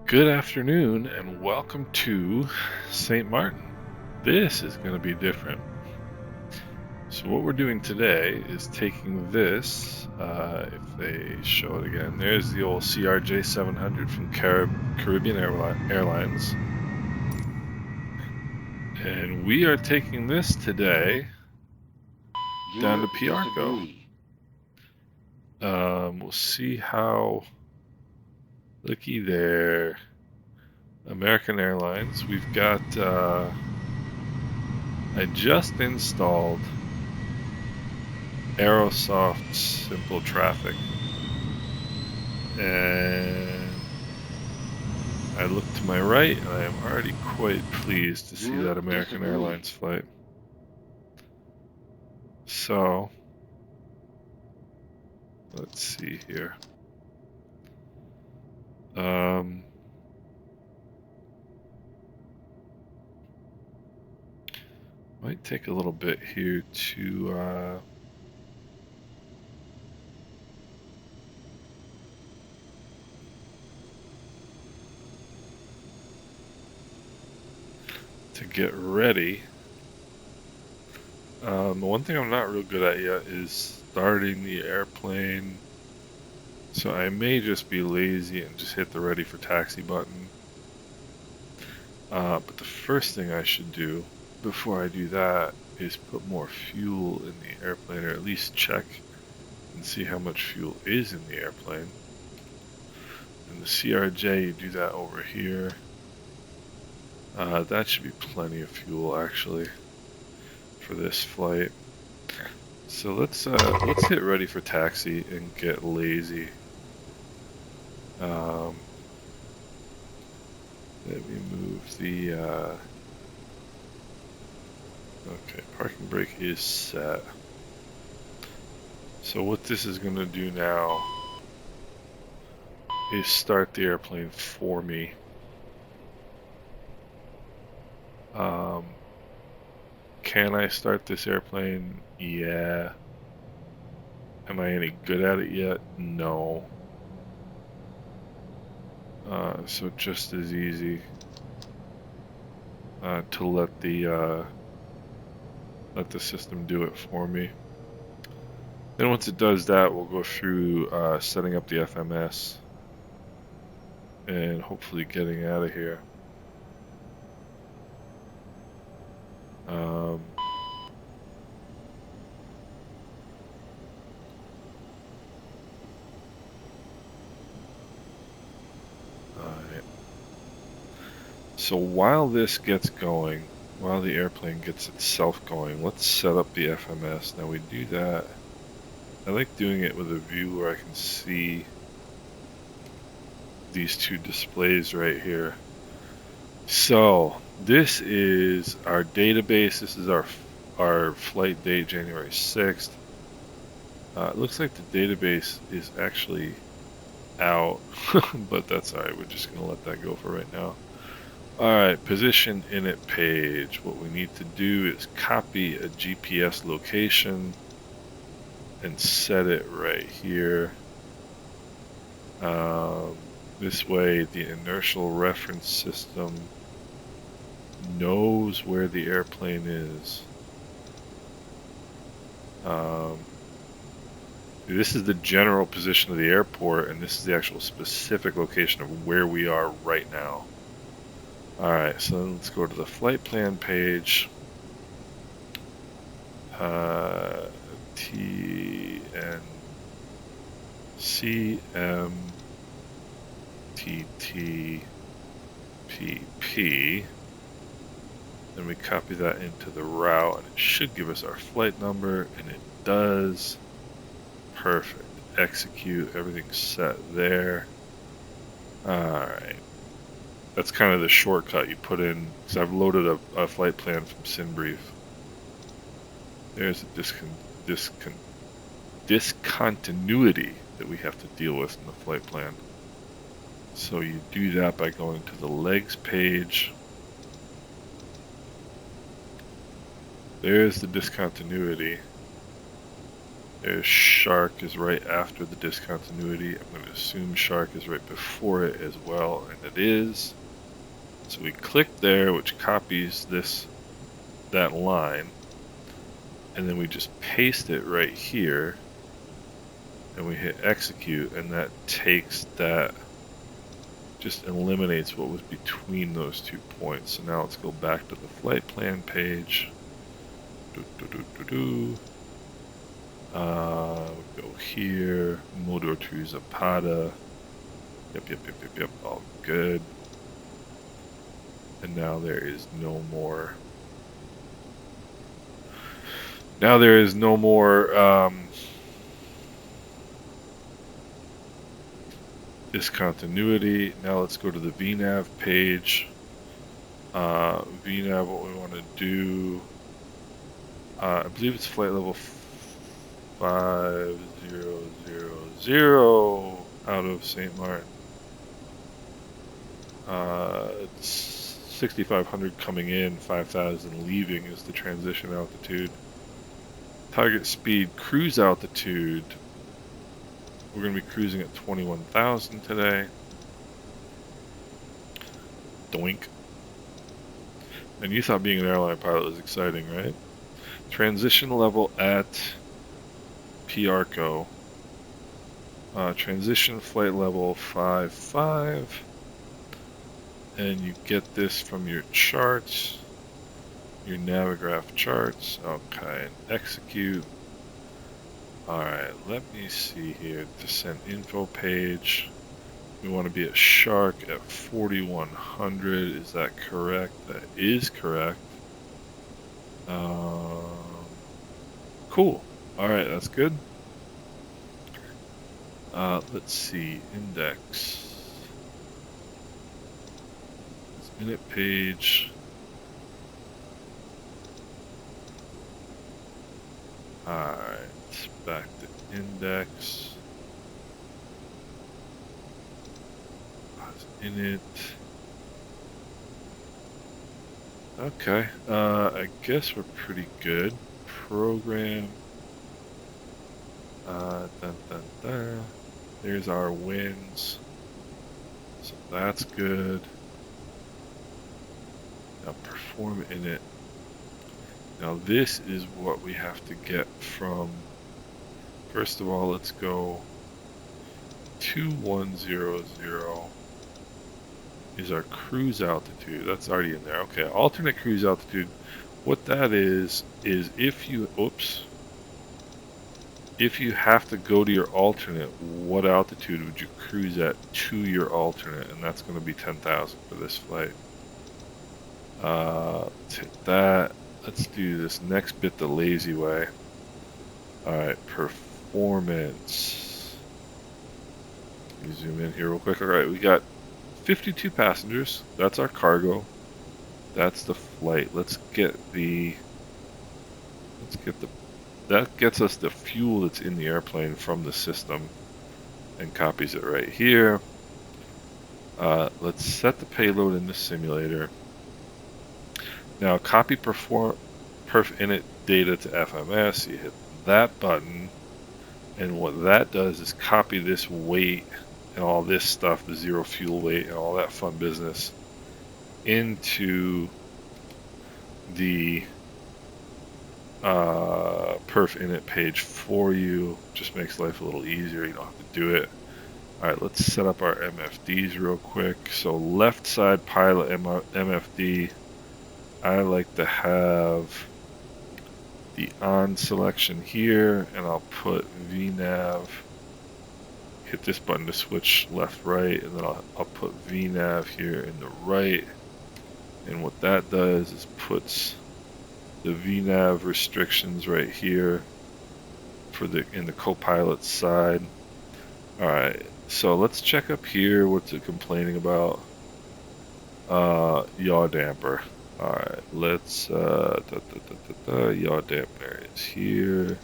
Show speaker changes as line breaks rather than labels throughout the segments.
Good afternoon and welcome to St. Maarten. This is going to be different. So what we're doing today is taking this, if they show it again, there's the old CRJ700 from Caribbean Airlines. And we are taking this today down to Piarco. We'll see how, looky there, American Airlines. We've got, I just installed Aerosoft Simple Traffic, and I look to my right and I am already quite pleased to see that American Airlines flight. So let's see here. Might take a little bit here to get ready. One thing I'm not real good at yet is starting the airplane, so I may just be lazy and just hit the ready for taxi button. But the first thing I should do before I do that is put more fuel in the airplane, or at least check and see how much fuel is in the airplane. In the CRJ, you do that over here. That should be plenty of fuel actually for this flight. So let's hit ready for taxi and get lazy. Let me move the okay, parking brake is set. So what this is going to do now is start the airplane for me. Can I start this airplane? Yeah. Am I any good at it yet? No. So just as easy to let the system do it for me. Then once it does that, we'll go through setting up the FMS and hopefully getting out of here. So while this gets going, while the airplane gets itself going, let's set up the FMS. Now we do that. I like doing it with a view where I can see these two displays right here. So this is our database. This is our flight date, January 6th. It looks like the database is actually out, but that's alright. We're just going to let that go for right now. Alright, position Init page. What we need to do is copy a GPS location and set it right here. This way the inertial reference system knows where the airplane is. This is the general position of the airport, and this is the actual specific location of where we are right now. Alright, so let's go to the flight plan page. TNCM TTPP. Then we copy that into the route, and it should give us our flight number, and it does. Perfect. Execute. Everything's set there. Alright. That's kind of the shortcut you put in, because I've loaded a flight plan from SynBrief. There's a discontinuity that we have to deal with in the flight plan. So you do that by going to the legs page. There's the discontinuity. There's shark is right after the discontinuity. I'm going to assume shark is right before it as well, and it is. So we click there, which copies that line, and then we just paste it right here, and we hit execute, and that takes that, just eliminates what was between those 2 points. So now let's go back to the flight plan page. We go here, Motor to Zapata. Yep, all good. And now there is no more. Discontinuity. Now let's go to the VNAV page. VNAV, what we want to do, I believe it's flight level 5000 out of St. Maarten. It's 6,500 coming in, 5,000 leaving is the transition altitude. Target speed, cruise altitude. We're going to be cruising at 21,000 today. Doink. And you thought being an airline pilot was exciting, right? Transition level at Piarco. Transition flight level 55. And you get this from your charts, your Navigraph charts. Okay, and execute. Alright, let me see here. Descent info page. We want to be at Shark at 4100. Is that correct? That is correct. Cool. Alright, that's good. Let's see. Index. Init page. Alright, back to index. Init. Okay, I guess we're pretty good. Program. There's our wins. So that's good. Now perform init. Now this is what we have to get from, first of all, let's go 2100 is our cruise altitude. That's already in there. Okay, alternate cruise altitude. What that is if you, if you have to go to your alternate, what altitude would you cruise at to your alternate? And that's going to be 10,000 for this flight. Let's hit that. Let's do this next bit the lazy way. Alright, performance. Let me zoom in here real quick. Alright, we got 52 passengers. That's our cargo. That's the flight. That gets us the fuel that's in the airplane from the system and copies it right here. Let's set the payload in the simulator. Now copy Perf Init data to FMS. You hit that button, and what that does is copy this weight and all this stuff, the zero fuel weight and all that fun business, into the Perf Init page for you. Just makes life a little easier. You don't have to do it. Alright, let's set up our MFDs real quick. So left side pilot MFD, I like to have the on selection here, and I'll put VNAV, hit this button to switch left right, and then I'll put VNAV here in the right. And what that does is puts the VNAV restrictions right here for in the co-pilot side. Alright, so let's check up here. What's it complaining about? Yaw damper. Alright, let's yaw dampener is here.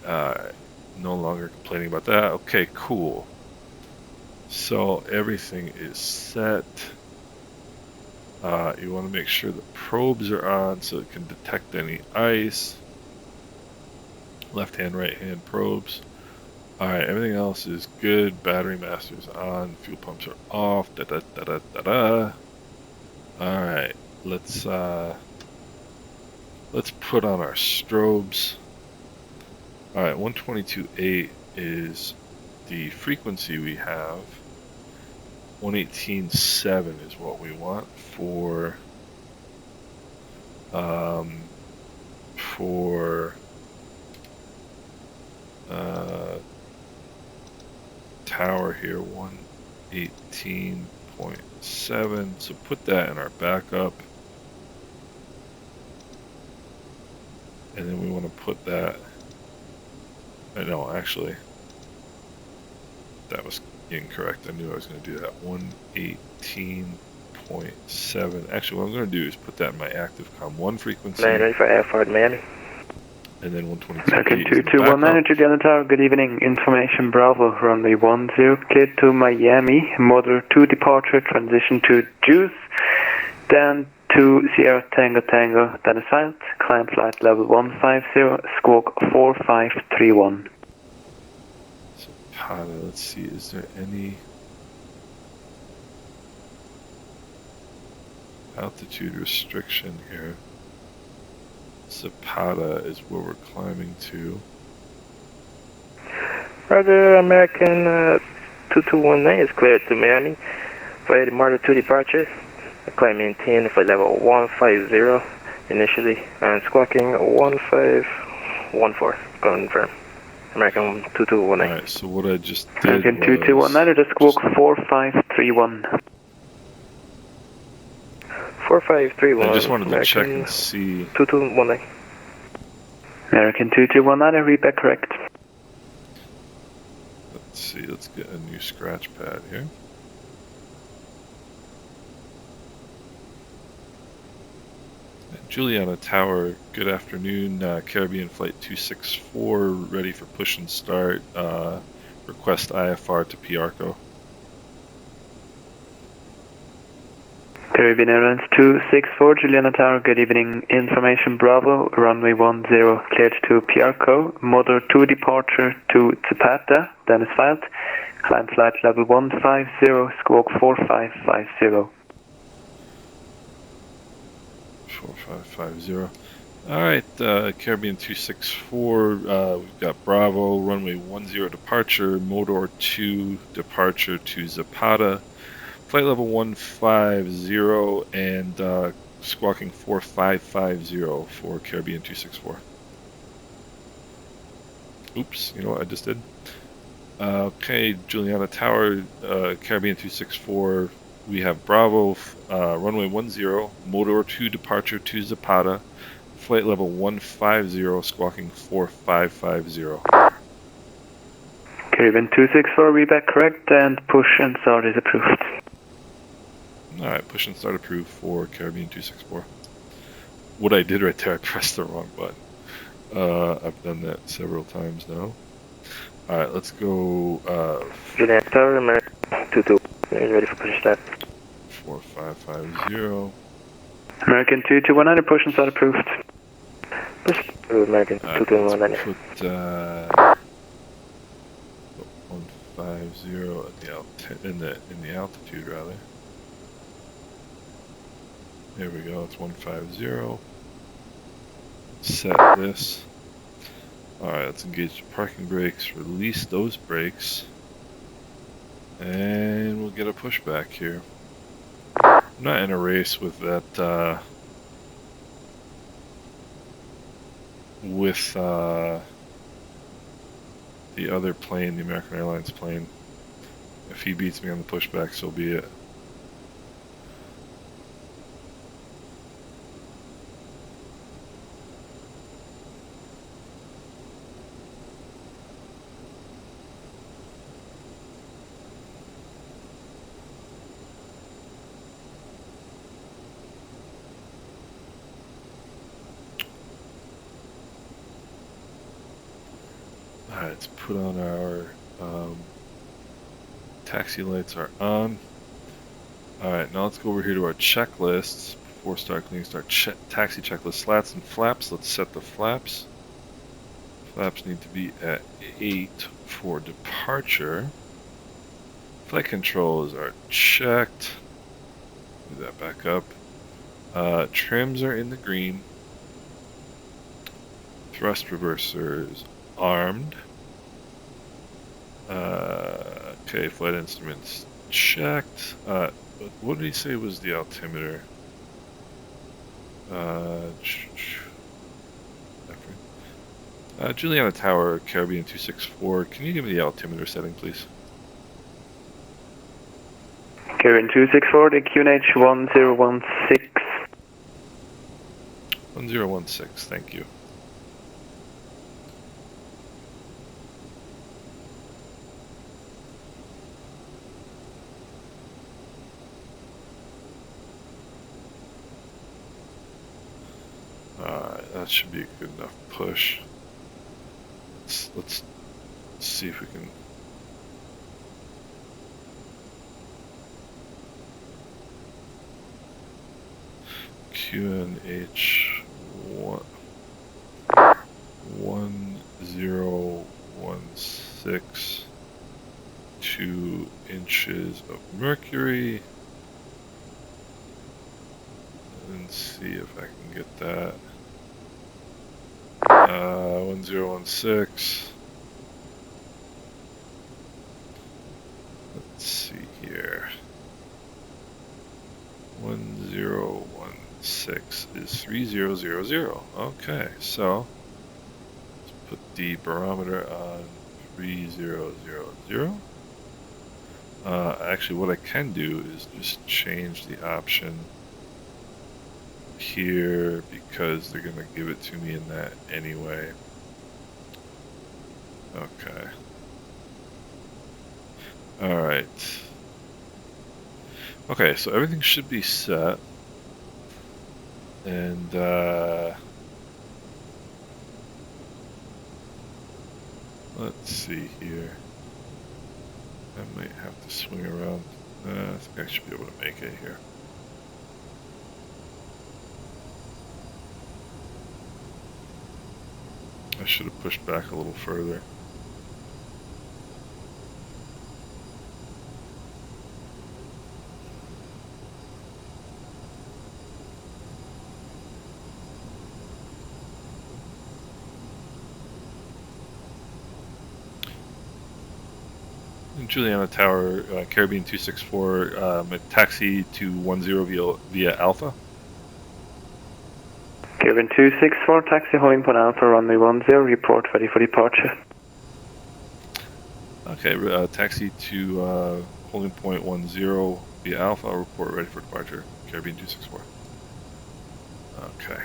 Alright, no longer complaining about that. Okay, cool. So everything is set. You want to make sure the probes are on so it can detect any ice. Left hand, right hand probes. Alright, everything else is good. Battery master's on. Fuel pumps are off. Da da da da da da. Alright, let's put on our strobes. Alright, 122.8 is the frequency we have. 118.7 is what we want for tower here, 118.7. So put that in our backup, and then we want to put that. No, actually, that was incorrect. I knew I was going to do that. 118.7. Actually, what I'm going to do is put that in my active COM1 frequency.
Man, ready for airport, man.
And then 122.8
Second 2219, Juliana Tower, good evening. Information Bravo, runway 10, cleared to Miami. Motor 2 departure, transition to Juice. Then to Sierra Tango Tango, then ascent. Climb flight level 150, squawk 4531.
Zapata, let's see, is there any altitude restriction here? Zapata is where we're climbing to.
Roger, American 2219 is cleared to Miami. Flight Motor 2 departure. Climb maintain for level 150 initially and squawking 1514. Confirm. American 2219.
Alright, so what I just did
American 2219, just squawk 4531. 4531.
I just wanted
American
to check and see.
2219. American 2219, read back correct.
Let's see, let's get a new scratch pad here. Juliana Tower, good afternoon. Caribbean Flight 264, ready for push and start. Request IFR to Piarco.
Caribbean Airlines 264, Juliana Tower, good evening. Information Bravo, runway 10, cleared to Piarco. Motor 2 departure to Zapata, then asphalt. Climb flight level 150, squawk 4550.
4550. Alright, Caribbean 264, we've got Bravo, runway 10 departure, Motor 2 departure to Zapata. Flight level 150 and squawking 4550 for Caribbean 264. Oops, you know what I just did? Okay, Juliana Tower, Caribbean 264, we have Bravo, runway 10, Motor 2 departure to Zapata. Flight level 150, squawking 4550.
Caribbean 264, read back correct, and push and start is approved.
Alright, push and start approved for Caribbean 264. What I did right there, I pressed the wrong button. I've done that several times now. Alright, let's go.
Juliana Tower, American 22, ready for push and start.
4550.
American 2219, push and start approved. Push approved, American 2219.
Put 150 in the altitude rather. There we go, it's 150. Set this. Alright, let's engage the parking brakes, release those brakes, and we'll get a pushback here. I'm not in a race with that, the other plane, the American Airlines plane. If he beats me on the pushback, so be it. Alright, let's put on our taxi lights are on. Alright, now let's go over here to our checklists. Before start cleaning, start taxi checklist slats and flaps. Let's set the flaps. Flaps need to be at 8 for departure. Flight controls are checked. Move that back up. Trims are in the green. Thrust reversers armed. Okay, flight instruments checked. What did he say was the altimeter? Juliana Tower, Caribbean 264. Can you give me the altimeter setting, please?
Caribbean 264, the QNH 1016.
1016, thank you. Alright, that should be a good enough push. Let's see if we can. QNH 1016, 2 inches of mercury. And see if I can get that. 1016. Let's see here. 1016 is 3000. Okay, so let's put the barometer on 3000. Actually, what I can do is just change the option here because they're gonna give it to me in that anyway. Okay. Alright. Okay, so everything should be set. And let's see here. I might have to swing around. I think I should be able to make it here. I should have pushed back a little further. Juliana Tower, Caribbean 264, taxi to 10 via Alpha.
Caribbean 264, taxi holding point Alpha, runway 10, report ready for departure.
Okay, taxi to holding point 10 via Alpha, report ready for departure, Caribbean 264. Okay.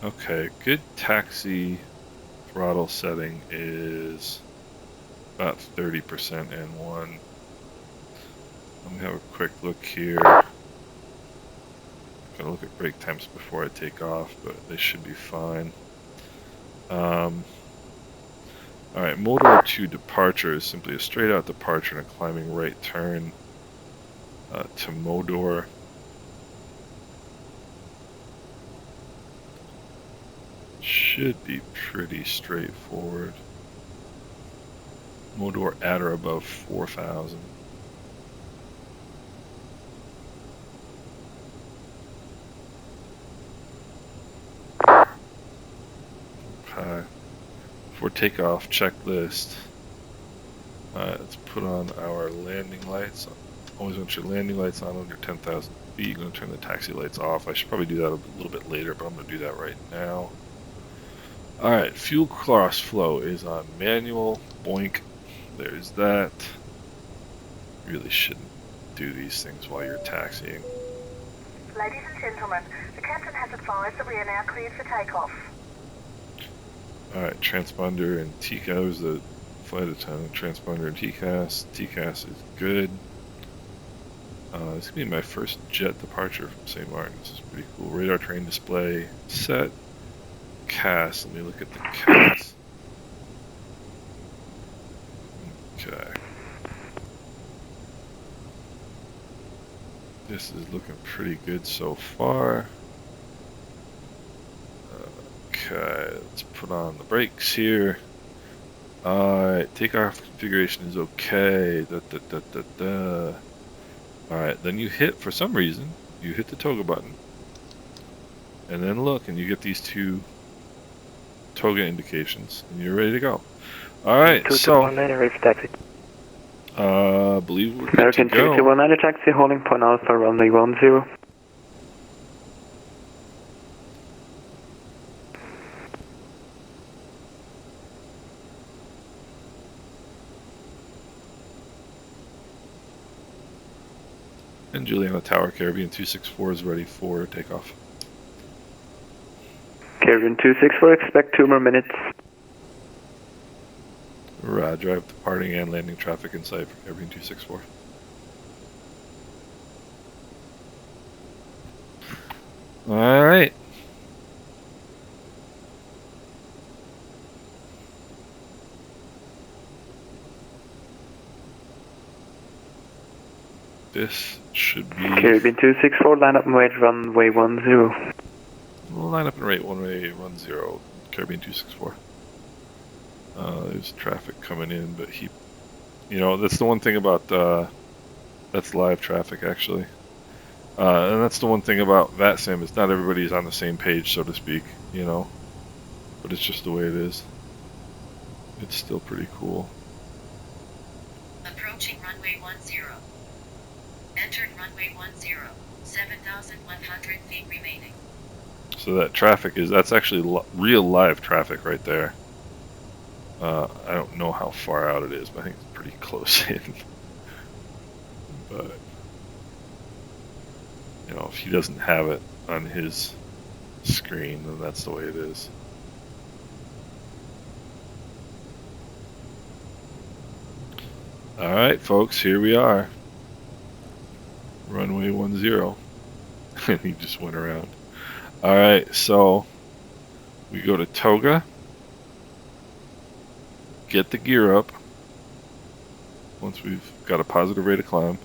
Okay, good taxi throttle setting is about 30% N1. Let me have a quick look here. I'm gonna look at brake temps before I take off, but they should be fine. Alright, motor to departure is simply a straight out departure and a climbing right turn to Modor. Should be pretty straightforward. Modor at or above 4,000. Okay. For takeoff checklist, let's put on our landing lights. Always want your landing lights on under 10,000 feet. You're going to turn the taxi lights off. I should probably do that a little bit later, but I'm going to do that right now. Alright, fuel cross flow is on manual. Boink. There's that. Really shouldn't do these things while you're taxiing.
Ladies and gentlemen, the captain has advised that we are now cleared for takeoff.
Alright, transponder and TCAS. There's the flight attendant. Transponder and TCAS. TCAS is good. This is going to be my first jet departure from St. Maarten. This is pretty cool. Radar train display set. CAS. Let me look at the CAS. Okay. This is looking pretty good so far. Okay, let's put on the brakes here. Alright, takeoff configuration is okay. Alright, then you hit, for some reason, you hit the toga button. And then look, and you get these two toga indications, and you're ready to go. Alright, so, believe we're good to
American
go.
2219 taxi, holding point Alpha, runway 10.
And Juliana Tower, Caribbean 264 is ready for takeoff.
Caribbean 264, expect 2 more minutes.
Roger, I have departing and landing traffic in sight for Caribbean 264. Alright. This should be...
Caribbean 264, line up and wait, runway 10.
We'll line up and rate runway 10, Caribbean 264. There's traffic coming in, but he... You know, that's the one thing about... that's live traffic, actually. And that's the one thing about VATSIM, is not everybody's on the same page, so to speak, you know. But it's just the way it is. It's still pretty cool.
Approaching runway 10. Entered runway 10. 7,100 feet remaining.
So that traffic is, that's actually real live traffic right there. I don't know how far out it is, but I think it's pretty close in. But, you know, if he doesn't have it on his screen, then that's the way it is. Alright, folks, here we are. Runway 10. And he just went around. Alright, so we go to toga. Get the gear up. Once we've got a positive rate of climb.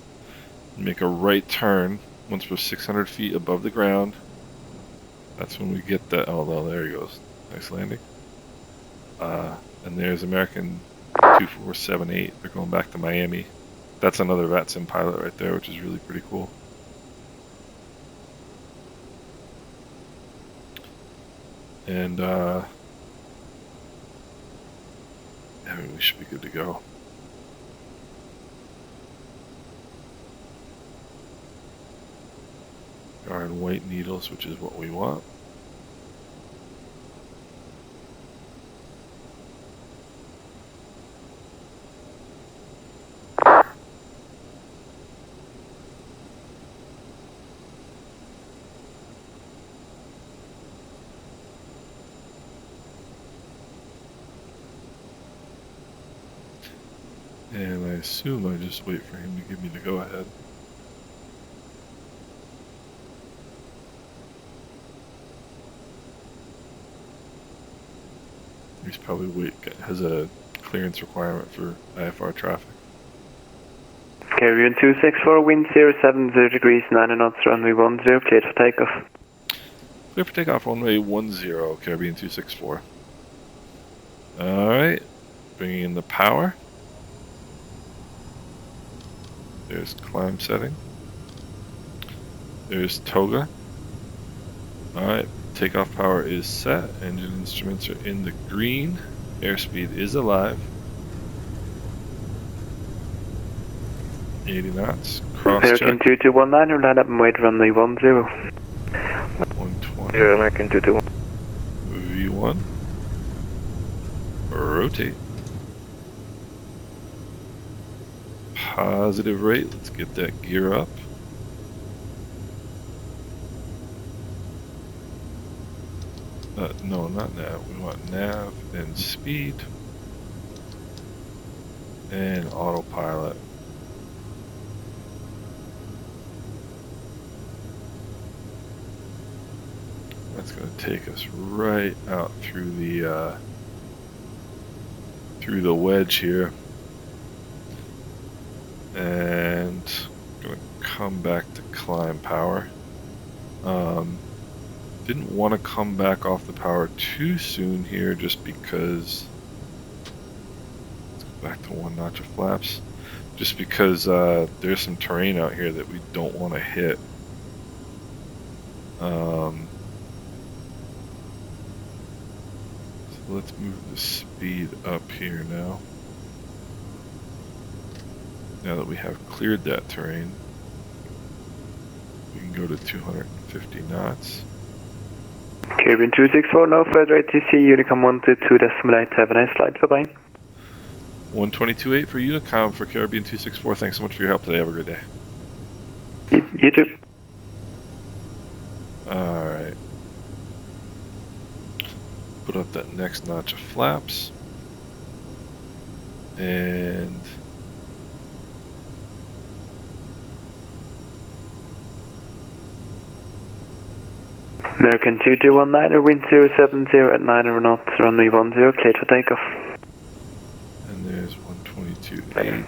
Make a right turn once we're 600 feet above the ground. That's when we get that. Oh, well, there he goes. Nice landing. And there's American 2478. They're going back to Miami. That's another VATSIM pilot right there, which is really pretty cool. And I mean, we should be good to go. Are in white needles, which is what we want. And I assume I just wait for him to give me the go-ahead. He's probably has a clearance requirement for IFR traffic.
Caribbean 264, wind 070 degrees, 9 knots, runway 10, cleared for takeoff.
Clear for takeoff, runway 10, Caribbean 264. Alright, bringing in the power. There's climb setting. There's toga. Alright, takeoff power is set. Engine instruments are in the green. Airspeed is alive. 80 knots. Cross
American
check.
2219, line up and wait, runway 10.
120.
American 221.
V1. Rotate. Positive rate. Let's get that gear up. No, not nav. We want nav and speed and autopilot. That's going to take us right out through the wedge here, and I'm going to come back to climb power. Didn't want to come back off the power too soon here, just because. Let's go back to 1 notch of flaps. Just because there's some terrain out here that we don't want to hit. So let's move the speed up here now. Now that we have cleared that terrain, we can go to 250 knots.
Caribbean 264, no further ATC, Unicom 122.8, have a nice flight, bye-bye.
122.8 for Unicom for Caribbean 264. Thanks so much for your help today. Have a great day.
You too.
Alright. Put up that next notch of flaps. And
American 2219, wind 070 at 9 knots, runway 10, cleared for takeoff.
And there's 122.8.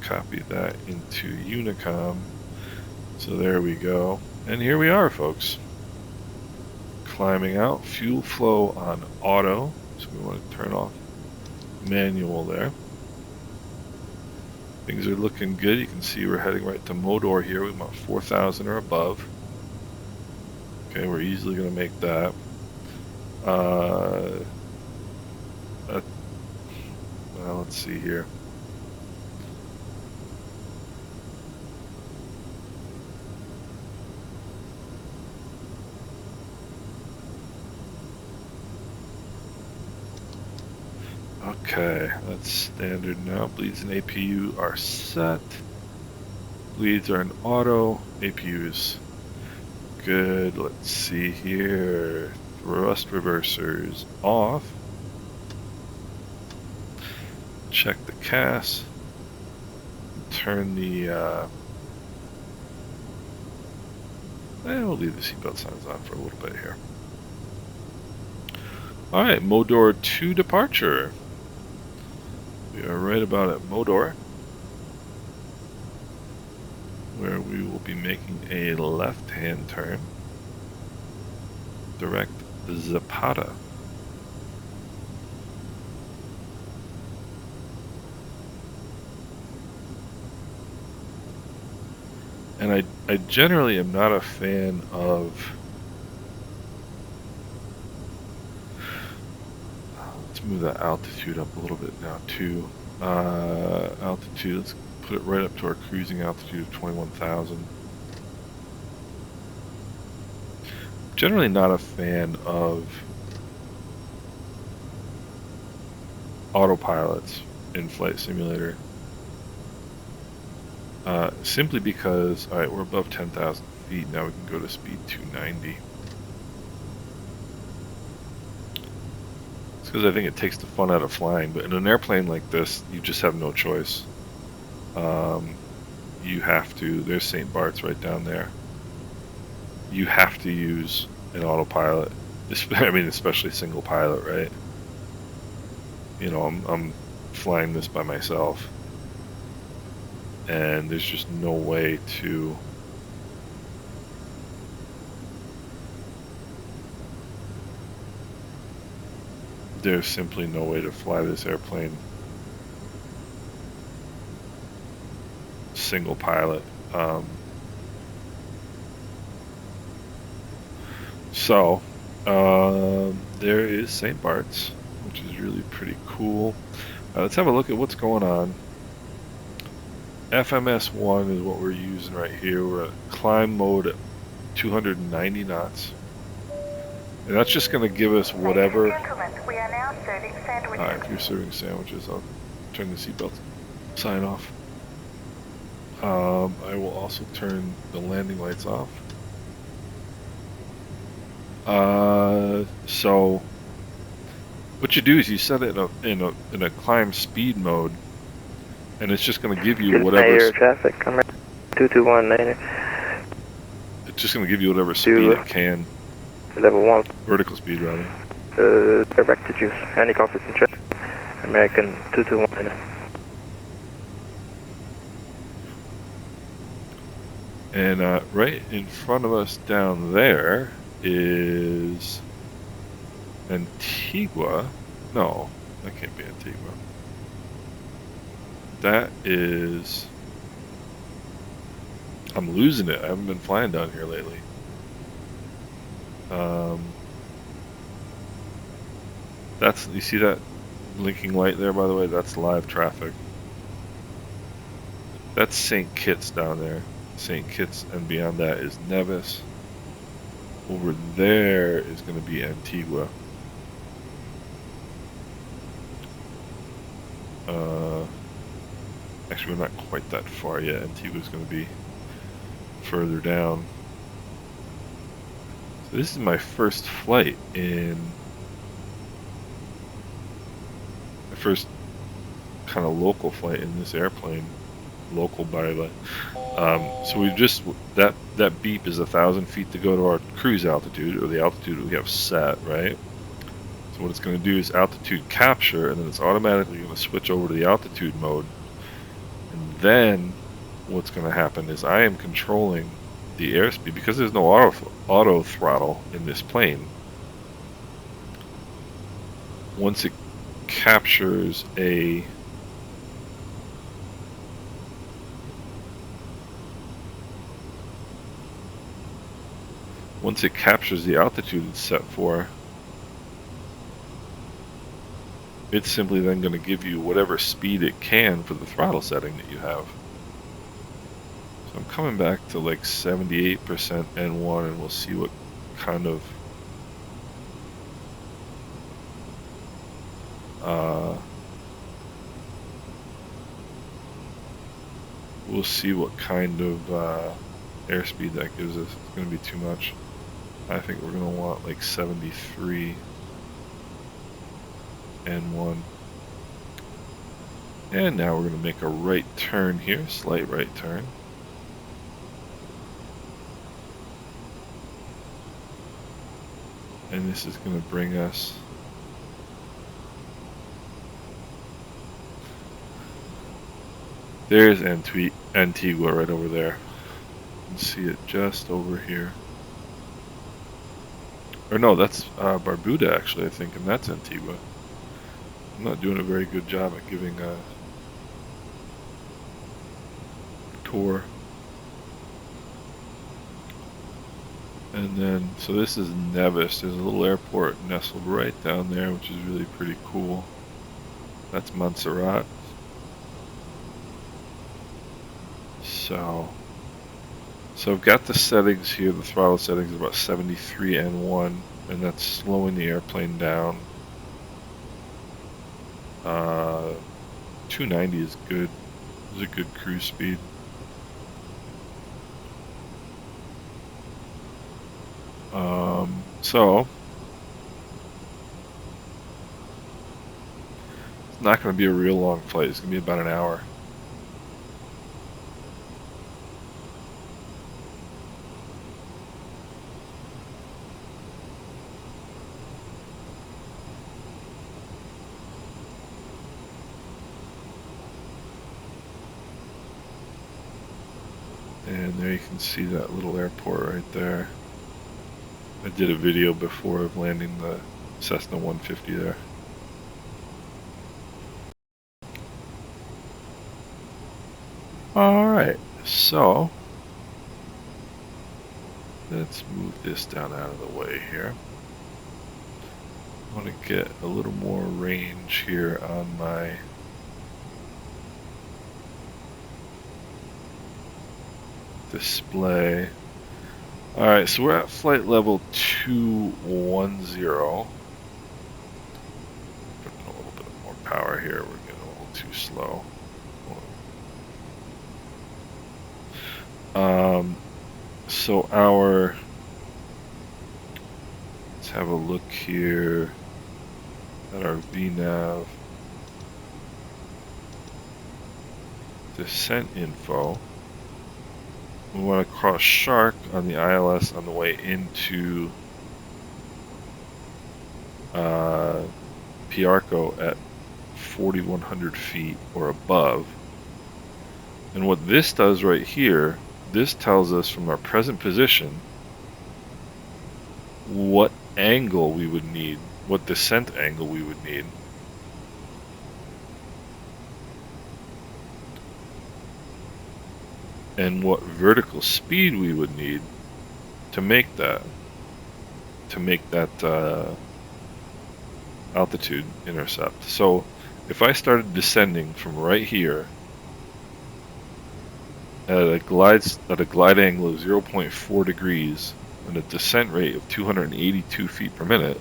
Copy that into Unicom. So there we go. And here we are, folks. Climbing out. Fuel flow on auto. So we want to turn off manual there. Things are looking good. You can see we're heading right to Modor here. We want 4,000 or above. Okay, we're easily going to make that. Well, let's see here. Okay, that's standard now. Bleeds and APU are set. Bleeds are in auto. APUs good. Let's see here. Thrust reversers off. Check the CAS. Turn the we'll leave the seatbelt signs on for a little bit here. Alright, Modor to departure. We are right about at Modor, where we will be making a left-hand turn. Direct Zapata. And I generally am not a fan of let's move that altitude up a little bit now too. Altitude, let's put it right up to our cruising altitude of 21,000. Generally not a fan of autopilots in Flight Simulator. Simply because, alright, we're above 10,000 feet, now we can go to speed 290. It's because I think it takes the fun out of flying, but in an airplane like this, you just have no choice. You have to, there's St. Bart's right down there. You have to use an autopilot, I mean, especially single pilot, right? You know, I'm flying this by myself, and there's just no way to there's simply no way to fly this airplane single pilot. So there is St. Bart's, which is really pretty cool. Let's have a look at what's going on. FMS1 is what we're using right here. We're at climb mode at 290 knots. And that's just going to give us whatever.
We are now serving sandwiches.
Alright, if you're serving sandwiches, I'll turn the seatbelt sign off. I will also turn the landing lights off. So what you do is you set it in a climb speed mode, and it's just going to give you whatever.
Traffic, come right. 2219.
It's just going to give you whatever speed it can.
Level 1.
Vertical speed, rather.
Direct to juice. Any conflicts in check. American 2219.
And right in front of us down there is Antigua. No, that can't be Antigua. That is... I'm losing it. I haven't been flying down here lately. That's, you see that blinking light there, by the way? That's live traffic. That's St. Kitts down there. St. Kitts, and beyond that is Nevis. Over there is going to be Antigua. Actually, we're not quite that far yet. Antigua's going to be further down. So this is my first flight in... my first kind of local flight in this airplane. Local, by the way. So we just... that beep is 1,000 feet to go to our cruise altitude, or the altitude we have set, right? So what it's going to do is altitude capture, and then it's automatically going to switch over to the altitude mode. And then what's going to happen is I am controlling the airspeed, because there's no auto throttle in this plane. Once it captures a... once it captures the altitude it's set for, it's simply then going to give you whatever speed it can for the throttle setting that you have. So I'm coming back to like 78% N1, and we'll see what kind of we'll see what kind of airspeed that gives us. It's going to be too much. I think we're going to want like 73 N1. And now we're going to make a right turn here, slight right turn. And this is going to bring us there's Antigua right over there. You can see it just over here. Or no, that's Barbuda actually, I think, and that's Antigua. I'm not doing a very good job at giving a tour. And then, so this is Nevis. There's a little airport nestled right down there, which is really pretty cool. That's Montserrat. So I've got the settings here. The throttle settings are about 73 N1, and that's slowing the airplane down. 290 is good. It's a good cruise speed. So it's not going to be a real long flight. It's going to be about an hour. And there you can see that little airport right there. I did a video before of landing the Cessna 150 there. Alright, so let's move this down out of the way here. I want to get a little more range here on my display. Alright, so we're at flight level 210. Putting a little bit more power here. We're getting a little too slow. So let's have a look here at our VNAV descent info. We want to cross Shark on the ILS on the way into Piarco at 4,100 feet or above. And what this does right here this tells us from our present position what angle we would need, what descent angle we would need. And what vertical speed we would need to make that altitude intercept. So if I started descending from right here at a glide angle of 0.4 degrees and a descent rate of 282 feet per minute,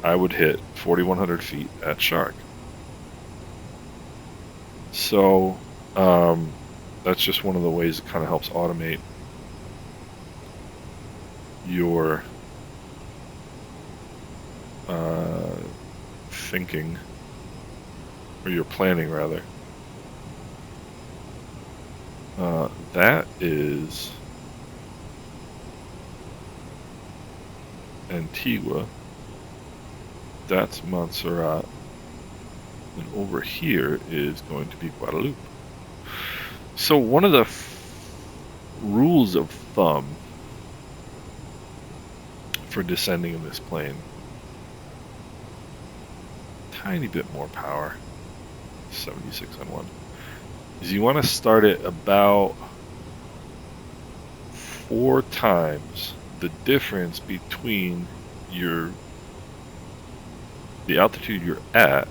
I would hit 4,100 feet at Shark. So that's just one of the ways it kind of helps automate your thinking, or your planning rather. That is Antigua, that's Montserrat, and over here is going to be Guadeloupe. So one of the rules of thumb for descending in this plane, tiny bit more power, 76 on 1, is you want to start it about 4 times the difference between the altitude you're at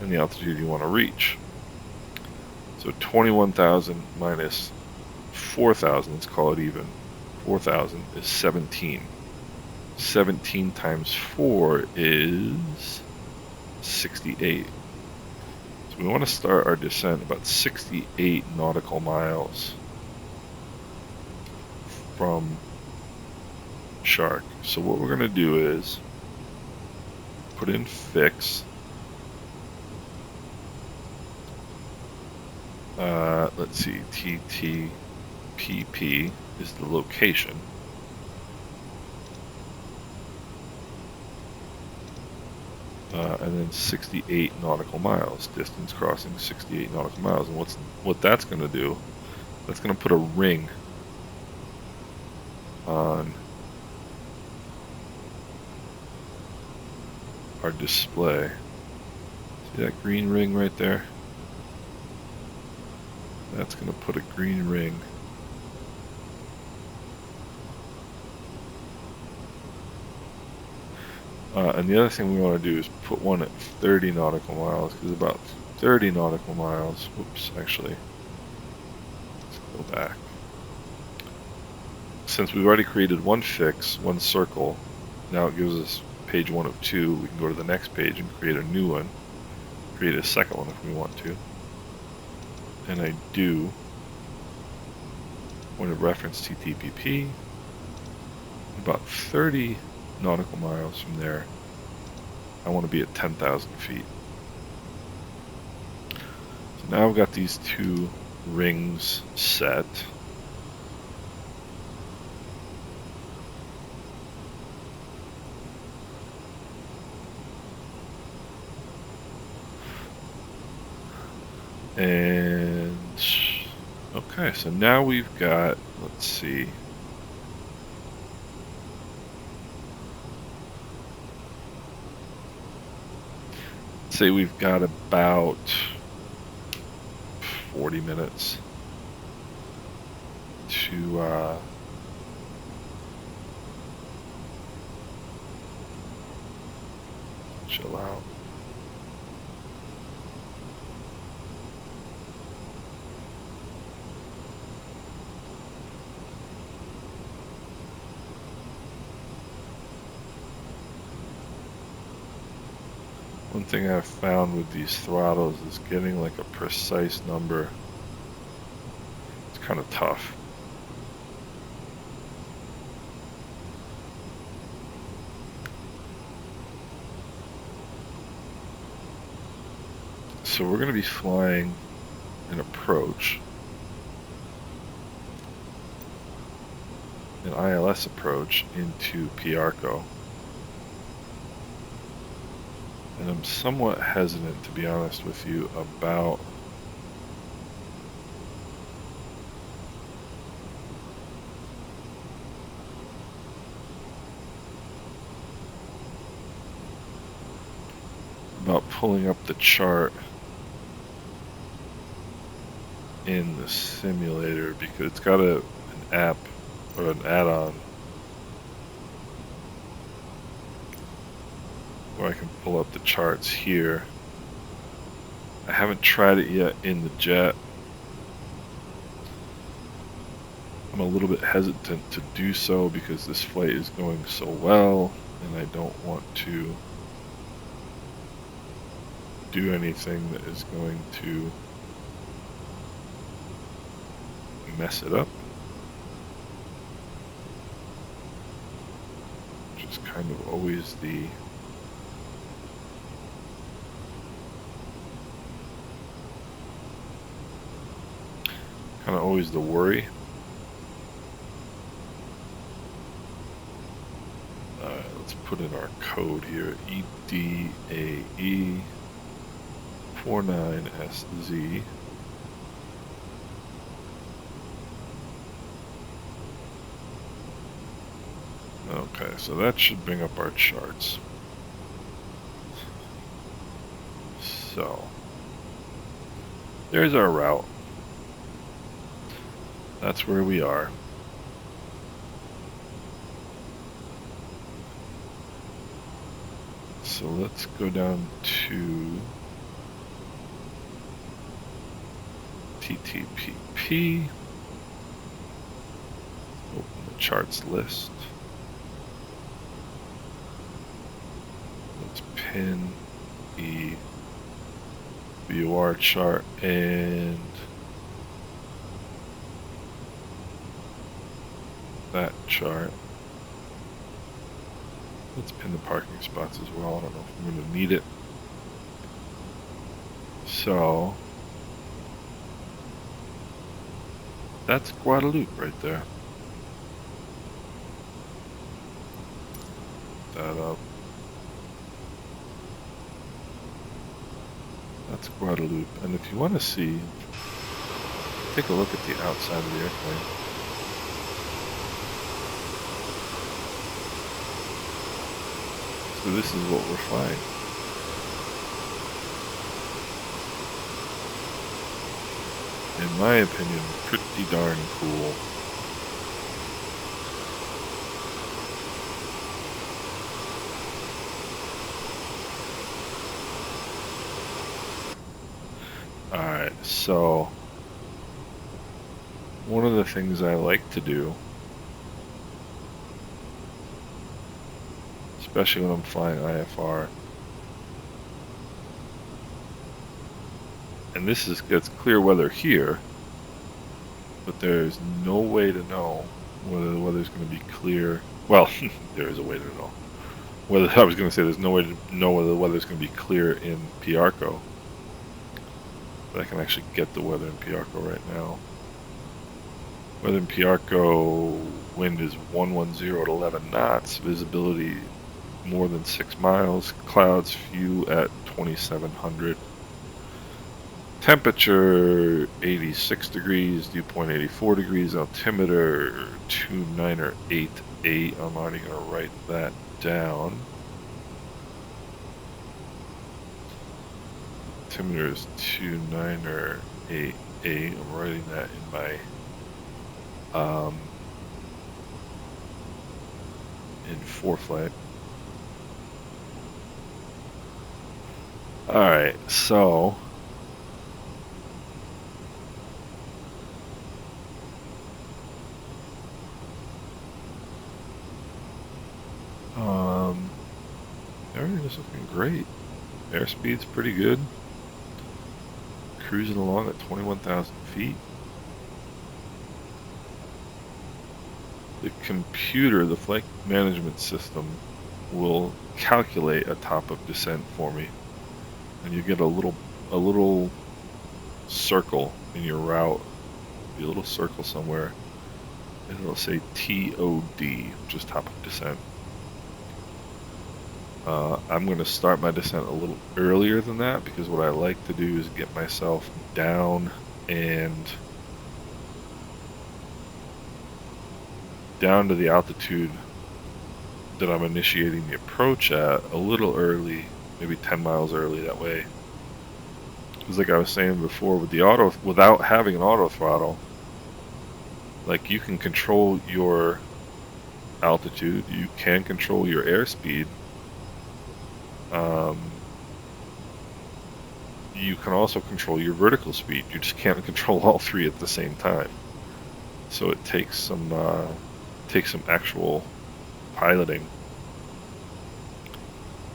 and the altitude you want to reach. So 21,000 minus 4,000, let's call it even. 4,000 is 17. 17 times 4 is 68. So we want to start our descent about 68 nautical miles from Shark. So what we're going to do is put in fix. Let's see, TTPP is the location. And then 68 nautical miles, distance crossing 68 nautical miles. And what that's going to do, that's going to put a ring on our display. See that green ring right there? That's going to put a green ring and the other thing we want to do is put one at 30 nautical miles, because about 30 nautical miles, whoops, actually, let's go back. Since we've already created one fix, one circle, now it gives us page 1 of 2. We can go to the next page and create a new one, create a second one if we want to. And I do want to reference TTPP, about 30 nautical miles from there, I want to be at 10,000 feet. So now I've got these 2 rings set. And okay, so now we've got, let's see, say we've got about 40 minutes to chill out. One thing I've found with these throttles is getting like a precise number. It's kind of tough. So we're going to be flying an approach, an ILS approach into Piarco. And I'm somewhat hesitant, to be honest with you, about about pulling up the chart in the simulator because it's got an app or an add-on where I can pull up the charts here. I haven't tried it yet in the jet. I'm a little bit hesitant to do so because this flight is going so well and I don't want to do anything that is going to mess it up. Which is kind of always the worry. Let's put in our code here, EDAE 49SZ. Okay, so that should bring up our charts. So, there's our route. That's where we are. So let's go down to TTPP. Open the charts list. Let's pin the VOR chart and that chart. Let's pin the parking spots as well. I don't know if I'm going to need it. So that's Guadalupe right there. Put that up. That's Guadalupe. And if you want to see, take a look at the outside of the airplane. So this is what we're flying. In my opinion, pretty darn cool. Alright, so one of the things I like to do, especially when I'm flying IFR, and it's clear weather here, but there's no way to know whether the weather's going to be clear. Well, there is a way to know. I was going to say there's no way to know whether the weather's going to be clear in Piarco, but I can actually get the weather in Piarco right now. Weather in Piarco, wind is 110 at 11 knots, visibility more than 6 miles, clouds few at 2700. Temperature 86 degrees, dew point 84 degrees, altimeter 2988. I'm already going to write that down. Altimeter is 2988. I'm writing that in my in ForeFlight. Alright, so everything is looking great. Airspeed's pretty good. Cruising along at 21,000 feet. The computer, the flight management system, will calculate a top of descent for me, and you get a little circle in your route. Be a little circle somewhere, and it'll say TOD, which is top of descent. I'm going to start my descent a little earlier than that because what I like to do is get myself down to the altitude that I'm initiating the approach at a little early maybe 10 miles early that way. Because like I was saying before, with the auto, without having an auto throttle, like you can control your altitude, you can control your airspeed. You can also control your vertical speed. You just can't control all three at the same time. So it takes some actual piloting.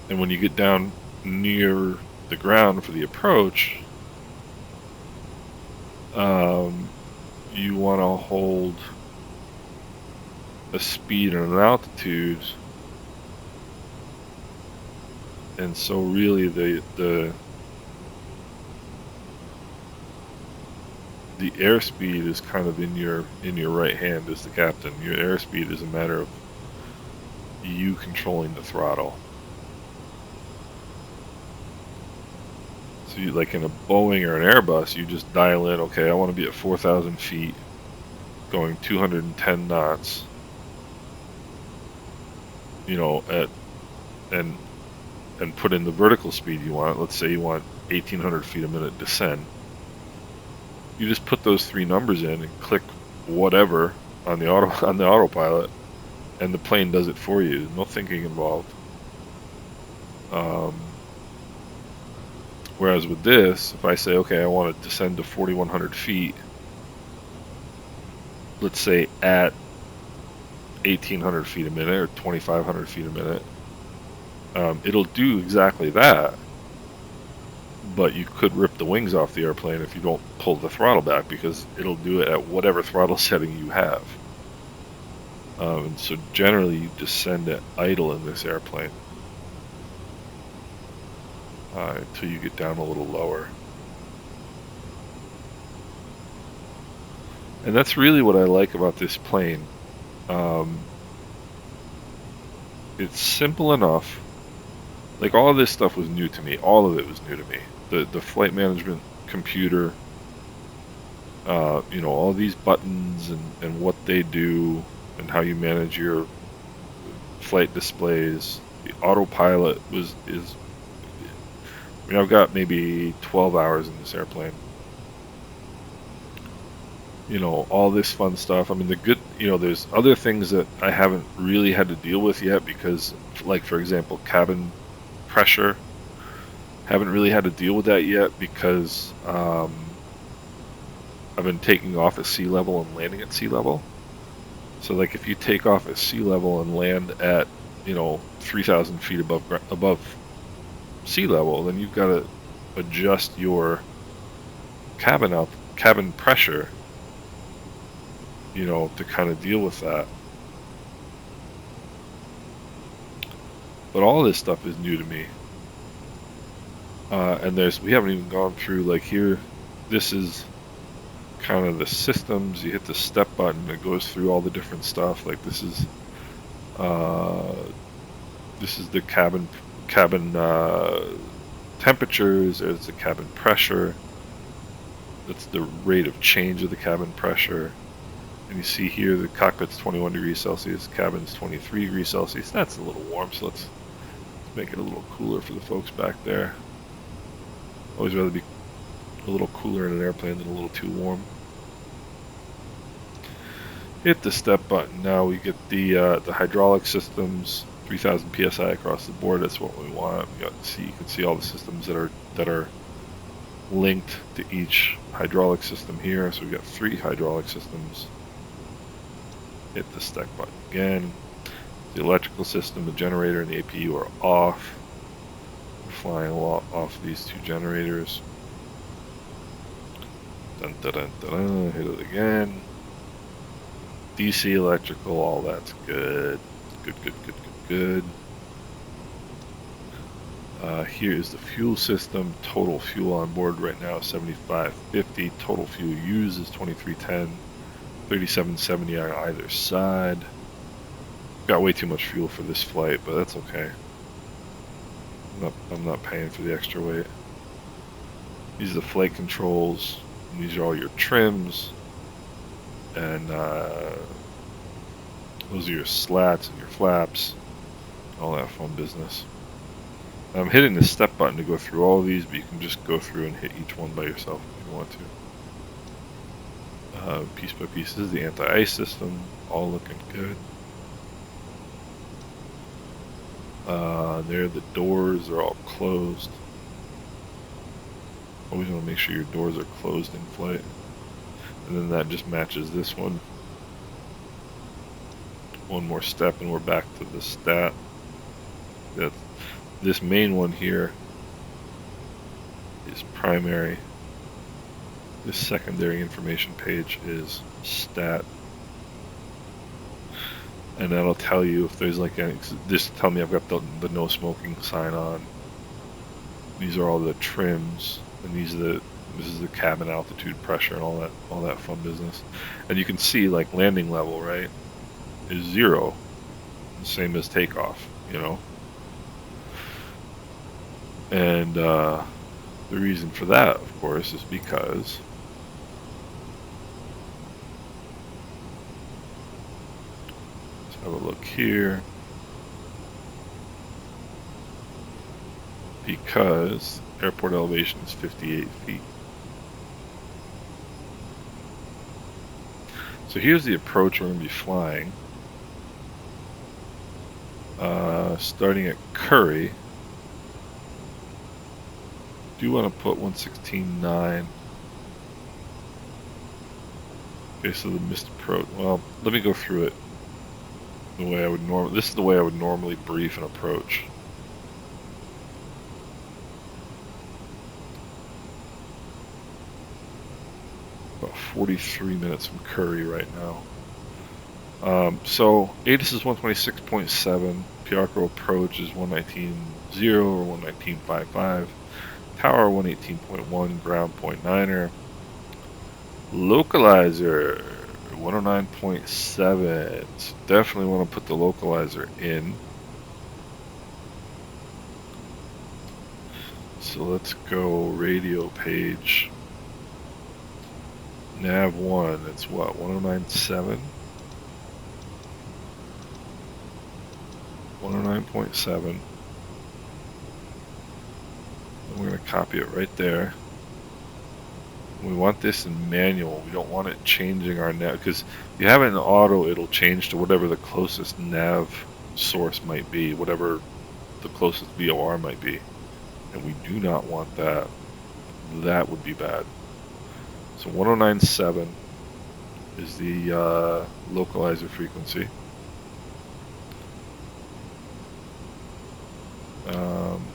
And when you get down near the ground for the approach, you want to hold a speed and an altitude, and so really the airspeed is kind of in your right hand as the captain. Your airspeed is a matter of you controlling the throttle. So you, like in a Boeing or an Airbus, you just dial in, okay, I want to be at 4,000 feet, going 210 knots, you know, and put in the vertical speed you want. Let's say you want 1,800 feet a minute descend. You just put those three numbers in and click whatever on the autopilot, and the plane does it for you. No thinking involved. Whereas with this, if I say, okay, I want to descend to 4,100 feet, let's say at 1,800 feet a minute or 2,500 feet a minute, it'll do exactly that. But you could rip the wings off the airplane if you don't pull the throttle back, because it'll do it at whatever throttle setting you have. And so generally you descend at idle in this airplane until you get down a little lower. And that's really what I like about this plane. It's simple enough. Like, all of this stuff was new to me. All of it was new to me. The flight management computer, you know, all these buttons and what they do and how you manage your flight displays. The autopilot is. I mean, I've got maybe 12 hours in this airplane. You know, all this fun stuff. I mean, the good, you know, there's other things that I haven't really had to deal with yet because, like, for example, cabin pressure. Haven't really had to deal with that yet because I've been taking off at sea level and landing at sea level. So, like, if you take off at sea level and land at, you know, 3,000 feet above sea level, then you've got to adjust your cabin pressure, you know, to kind of deal with that. But all this stuff is new to me. And we haven't even gone through, like, here, this is kind of the systems. You hit the step button, it goes through all the different stuff. Like, this is the cabin temperatures. There's the cabin pressure. That's the rate of change of the cabin pressure. And you see here the cockpit's 21 degrees Celsius, cabin's 23 degrees Celsius. That's a little warm, so let's make it a little cooler for the folks back there. Always rather be a little cooler in an airplane than a little too warm. Hit the step button. Now we get the hydraulic systems, 3,000 psi across the board. That's what we want. You can see all the systems that are linked to each hydraulic system here. So we've got 3 hydraulic systems. Hit the step button again. The electrical system, the generator, and the APU are off. We're flying off these 2 generators. Dun, dun, dun, dun, dun. Hit it again. DC electrical, all that's good. Good. Here is the fuel system. Total fuel on board right now 7550. Total fuel used is 2310. 3770 on either side. Got way too much fuel for this flight, but that's okay. I'm not paying for the extra weight. These are the flight controls. And these are all your trims. And those are your slats and your flaps. All that fun business. I'm hitting the step button to go through all of these, but you can just go through and hit each one by yourself if you want to. Piece by piece. This is the anti-ice system, all looking good. There, the doors are all closed. Always want to make sure your doors are closed in flight. And then that just matches this one. One more step and we're back to the stat. This main one here is primary. This secondary information page is stat. And that'll tell you if there's like any, just tell me I've got the no smoking sign on. These are all the trims, and this is the cabin altitude pressure and all that fun business. And you can see like landing level, right, is 0, same as takeoff, you know. And the reason for that, of course, is because let's have a look here. Because airport elevation is 58 feet. So here's the approach we're going to be flying. Starting at Curry. Do want to put 116.9. Okay, so the missed approach. Well, let me go through it the way I would normally. This is the way I would normally brief an approach. About 43 minutes from Curry right now. So ATIS is 126.7. Piarco approach is 119.0 or 119.55. Tower 118.1. Ground 0.9er. Localizer 109.7. So definitely want to put the localizer in. So let's go radio page. Nav 1, it's what, 109.7? 109.7. And we're going to copy it right there. We want this in manual. We don't want it changing our nav, because if you have it in auto, it'll change to whatever the closest nav source might be, whatever the closest VOR might be. And we do not want that. That would be bad. So 109.7 is the localizer frequency.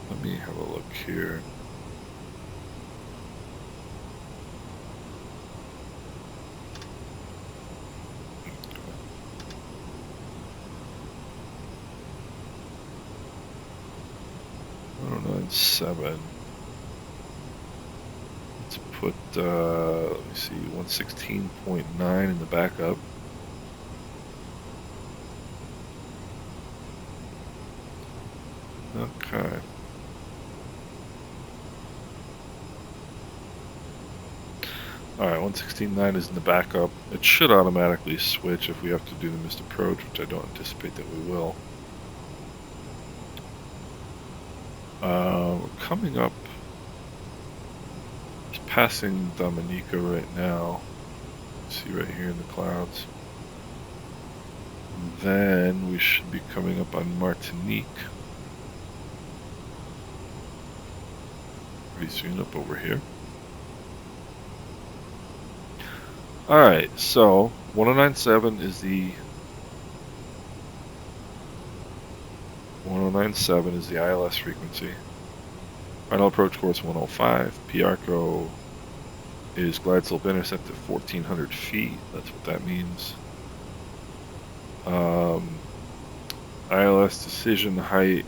Let me have a look here. .7. Let's put, let me see, 116.9 in the backup. Okay. Alright, 116.9 is in the backup. It should automatically switch if we have to do the missed approach, which I don't anticipate that we will. We're coming up, it's passing Dominica right now. See right here in the clouds. Then we should be coming up on Martinique pretty soon, up over here. Alright, so 109.7 is the 109.7 is the ILS frequency. Final approach course 105. Piarco is glide slope intercept at 1,400 feet. That's what that means. ILS decision height.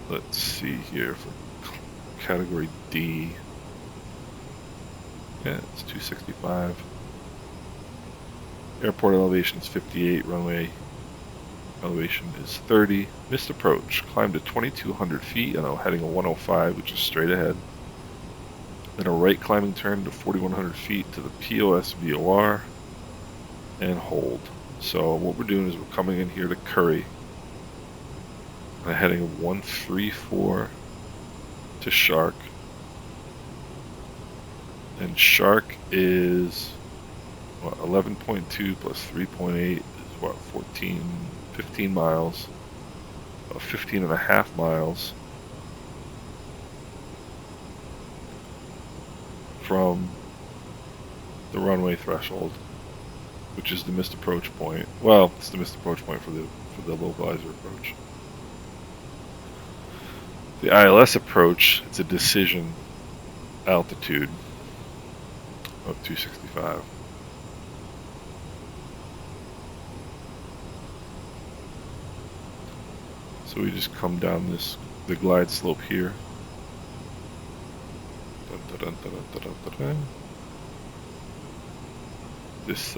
Let's see here for category D. Yeah, it's 265. Airport elevation is 58. Runway elevation is 30. Missed approach. Climbed to 2,200 feet and I'm heading a 105, which is straight ahead. Then a right climbing turn to 4,100 feet to the POS VOR and hold. So what we're doing is we're coming in here to Curry. and a heading of 134 to Shark. And Shark is what, 11.2 plus 3.8 is what, 15 miles, 15 and a half miles from the runway threshold, which is the missed approach point. Well, it's the missed approach point for the localizer approach. The ILS approach, it's a decision altitude of 265. So we just come down the glide slope here. Dun, dun, dun, dun, dun, dun, dun. This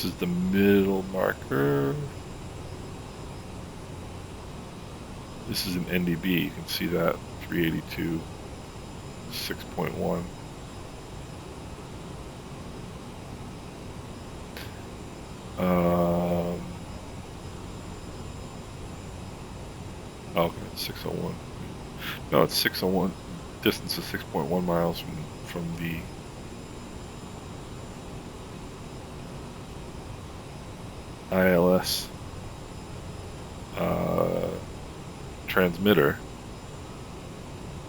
is the middle marker. This is an NDB, you can see that, 382, 6.1. Okay, it's 601. No, it's 601. Distance is 6.1 miles from the ILS transmitter,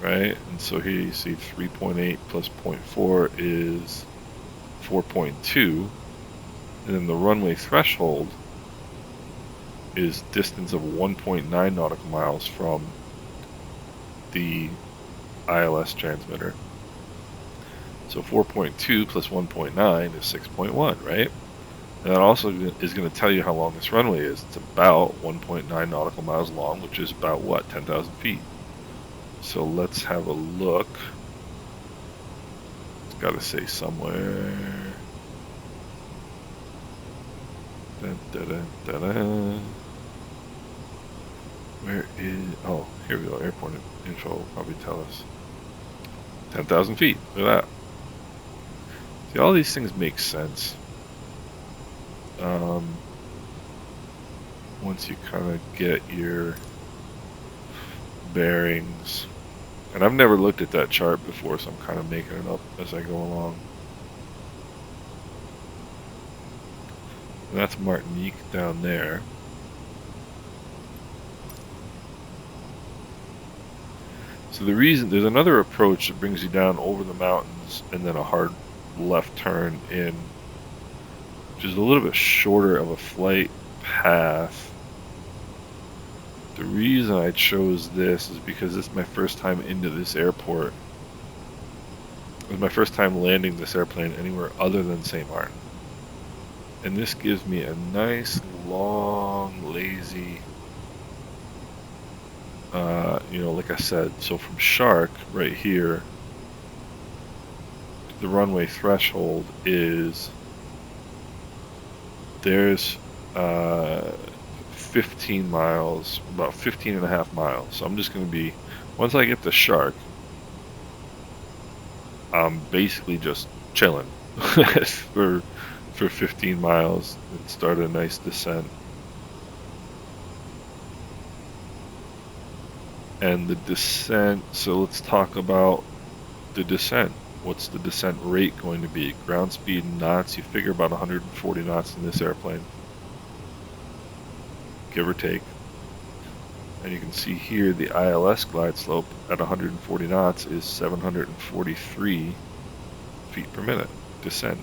right? And so here you see 3.8 plus 0.4 is 4.2, and then the runway threshold is distance of 1.9 nautical miles from the ILS transmitter. So 4.2 plus 1.9 is 6.1, right? And that also is going to tell you how long this runway is. It's about 1.9 nautical miles long, which is about what, 10,000 feet. So let's have a look. It's got to say somewhere. Dun, dun, dun, dun, dun. Where is, oh, here we go, airport info will probably tell us. 10,000 feet, look at that. See, all these things make sense. Once you kind of get your bearings. And I've never looked at that chart before, so I'm kind of making it up as I go along. And that's Martinique down there. So the reason, there's another approach that brings you down over the mountains and then a hard left turn in, which is a little bit shorter of a flight path. The reason I chose this is because this is my first time into this airport. It was my first time landing this airplane anywhere other than St. Maarten. And this gives me a nice, long, lazy, you know, like I said, so from Shark, right here, the runway threshold is, there's 15 miles, about 15 and a half miles. So I'm just going to be, once I get to Shark, I'm basically just chilling for 15 miles and start a nice descent. And the descent, so let's talk about the descent. What's the descent rate going to be? Ground speed in knots, you figure about 140 knots in this airplane, give or take. And you can see here the ILS glide slope at 140 knots is 743 feet per minute descent.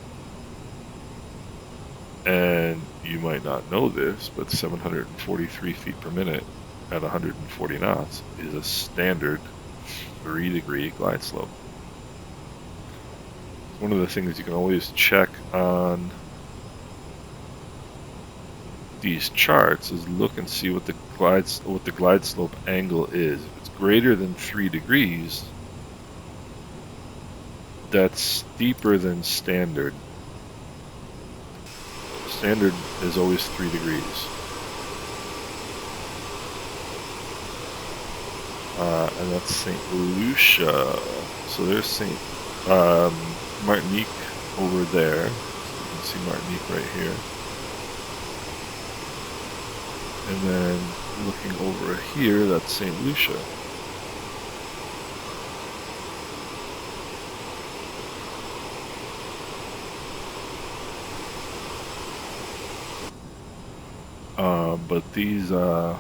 And you might not know this, but 743 feet per minute at 140 knots is a standard 3-degree glide slope. One of the things you can always check on these charts is look and see what the glide slope angle is. If it's greater than 3 degrees, that's steeper than standard. Standard is always 3 degrees. And that's St. Lucia. So there's St. Martinique over there. So you can see Martinique right here. And then looking over here, that's St. Lucia. But these, you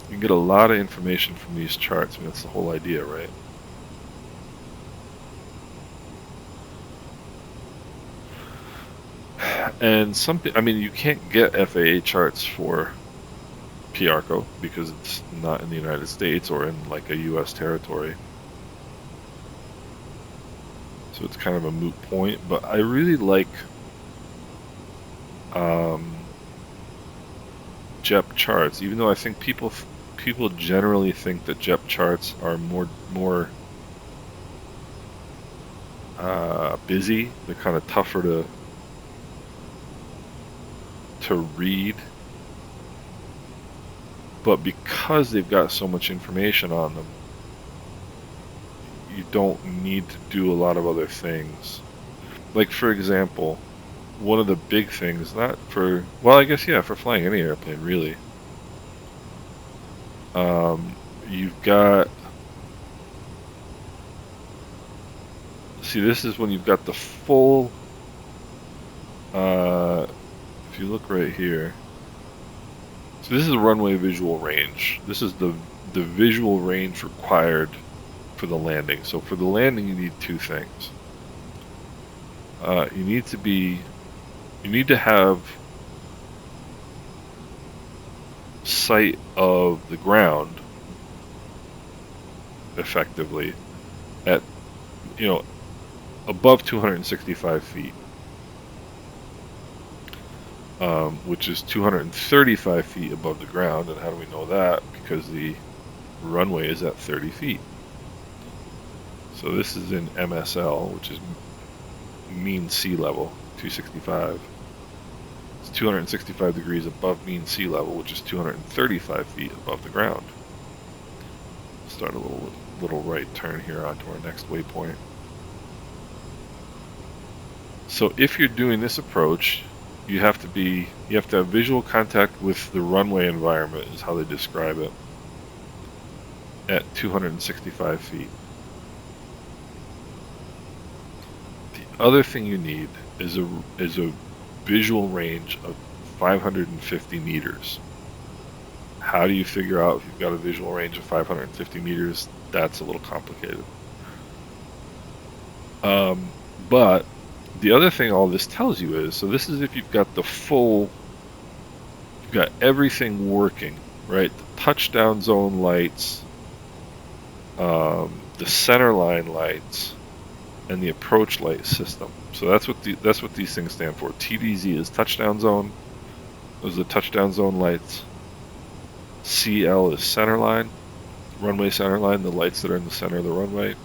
can get a lot of information from these charts. I mean, that's the whole idea, right? And I mean, you can't get FAA charts for Piarco because it's not in the United States or in like a U.S. territory. So it's kind of a moot point, but I really like JEP charts, even though I think people generally think that JEP charts are more busy. They're kind of tougher to read, but because they've got so much information on them, you don't need to do a lot of other things. Like, for example, one of the big things, not for, well, I guess, yeah, for flying any airplane, really. You've got, see, this is when you've got the full, if you look right here, so this is a runway visual range. This is the visual range required for the landing. So for the landing, you need two things. You need to have sight of the ground effectively at, above 265 feet, which is 235 feet above the ground. And how do we know that? Because the runway is at 30 feet. So this is in MSL, which is mean sea level, 265. It's 265 degrees above mean sea level, which is 235 feet above the ground. Start a little right turn here onto our next waypoint. So if you're doing this approach, you have to have visual contact with the runway environment, is how they describe it, at 265 feet. The other thing you need is a visual range of 550 meters. How do you figure out if you've got a visual range of 550 meters? That's a little complicated. But the other thing all this tells you is, so this is if you've got you've got everything working, right? The touchdown zone lights, the center line lights, and the approach light system. So that's what these things stand for. TDZ is touchdown zone. Those are the touchdown zone lights. CL is center line, runway center line, the lights that are in the center of the runway.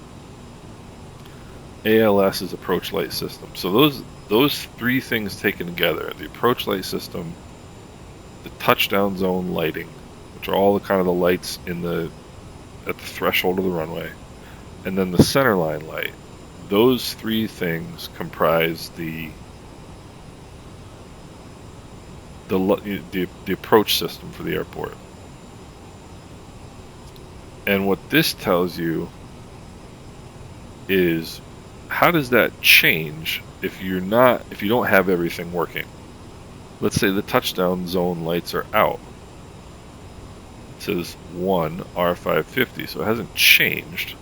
ALS is approach light system. So those three things taken together, the approach light system, the touchdown zone lighting, which are all the kind of the lights at the threshold of the runway, and then the center line light. Those three things comprise the approach system for the airport. And what this tells you is, how does that change if you don't have everything working? Let's say the touchdown zone lights are out. It says 1 R550, so it hasn't changed.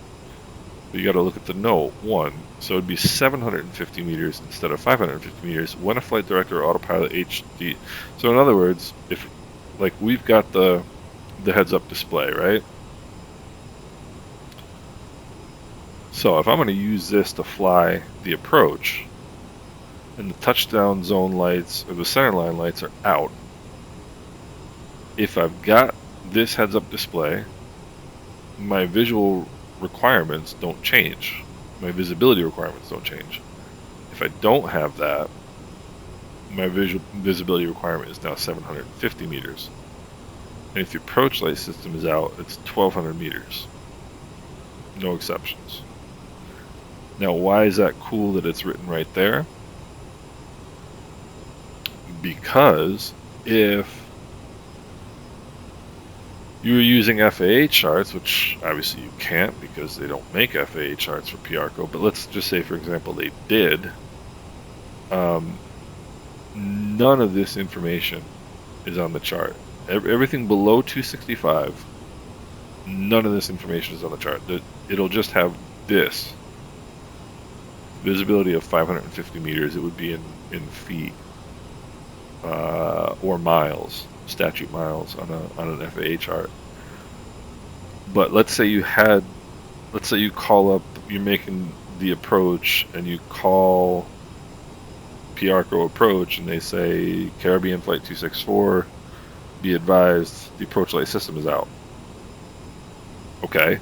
But you got to look at the note 1. So it'd be 750 meters instead of 550 meters when a flight director or autopilot HD. So in other words, if like we've got the heads-up display, right? So if I'm going to use this to fly the approach, and the touchdown zone lights or the center line lights are out, if I've got this heads-up display, my visual requirements don't change. My visibility requirements don't change. If I don't have that, my visibility requirement is now 750 meters. And if the approach light system is out, it's 1200 meters. No exceptions. Now, why is that cool that it's written right there? Because if you were using FAA charts, which obviously you can't because they don't make FAA charts for Piarco, but let's just say, for example, they did. None of this information is on the chart. Everything below 265, none of this information is on the chart. It'll just have this. Visibility of 550 meters, it would be in feet or miles, statute miles on an FAA chart. But let's say you call up, you're making the approach, and you call Piarco approach, and they say Caribbean flight 264, be advised the approach light system is out. Okay.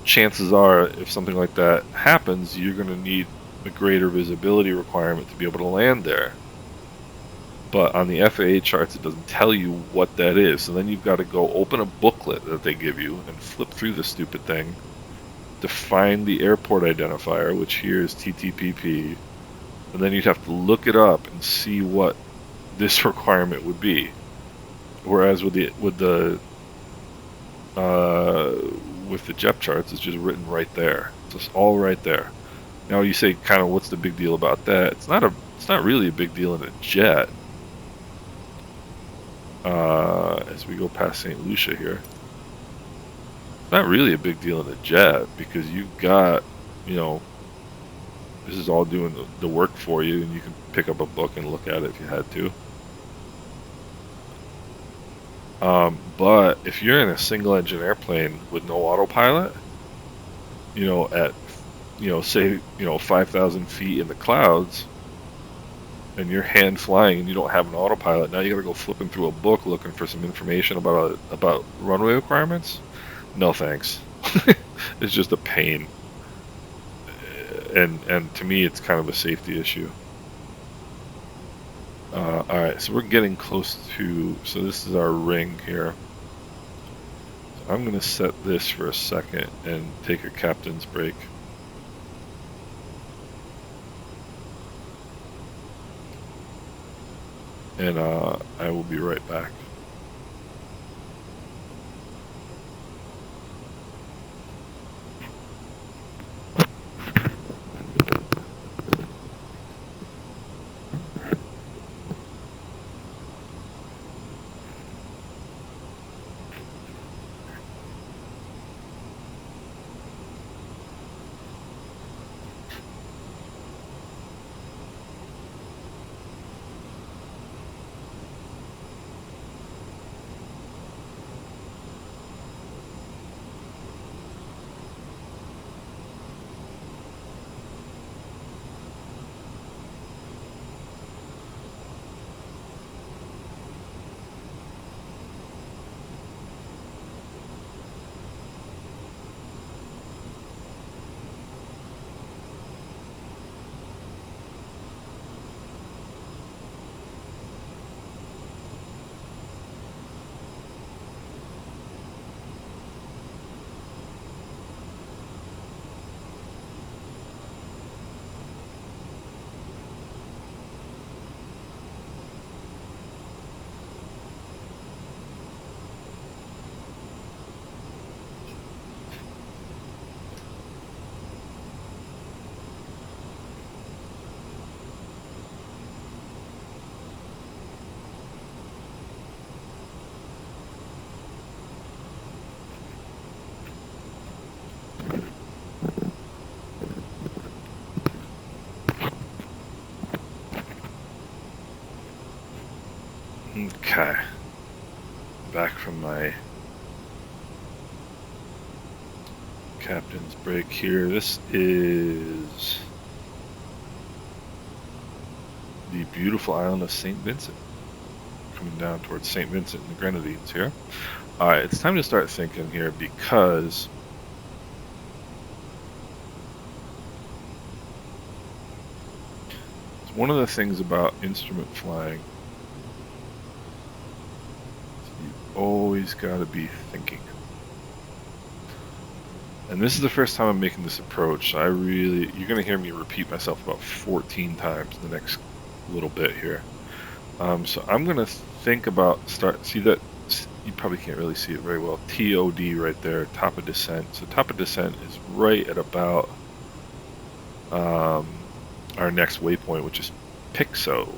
Chances are, if something like that happens, you're going to need a greater visibility requirement to be able to land there. But on the FAA charts, it doesn't tell you what that is. So then you've got to go open a booklet that they give you and flip through the stupid thing to find the airport identifier, which here is TTPP. And then you'd have to look it up and see what this requirement would be. Whereas with the JEP charts, it's just written right there. It's just all right there. Now you say, kind of, what's the big deal about that? It's not really a big deal in a jet. As we go past St. Lucia here, it's not really a big deal in a jet because you've got, this is all doing the work for you, and you can pick up a book and look at it if you had to. But if you're in a single engine airplane with no autopilot, at, say, 5,000 feet in the clouds, and you're hand flying and you don't have an autopilot, now you gotta go flipping through a book looking for some information about runway requirements? No thanks. It's just a pain. And to me, it's kind of a safety issue. Alright, so we're getting close to, so this is our ring here. So I'm going to set this for a second and take a captain's break. And I will be right back. Okay, back from my captain's break here. This is the beautiful island of St. Vincent, coming down towards St. Vincent and the Grenadines here. Alright, it's time to start thinking here, because it's one of the things about instrument flying. Always got to be thinking. And this is the first time I'm making this approach. You're going to hear me repeat myself about 14 times in the next little bit here. So I'm going to think about, see that you probably can't really see it very well. TOD right there, top of descent. So top of descent is right at about our next waypoint, which is Pixo.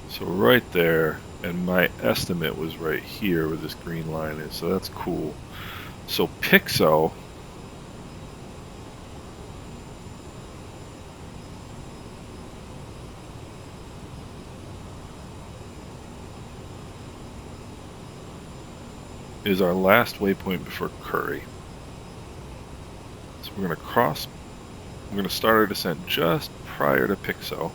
So right there, and my estimate was right here where this green line is, so that's cool. So Pixo is our last waypoint before Curry. So we're going to cross, we're going to start our descent just prior to Pixo.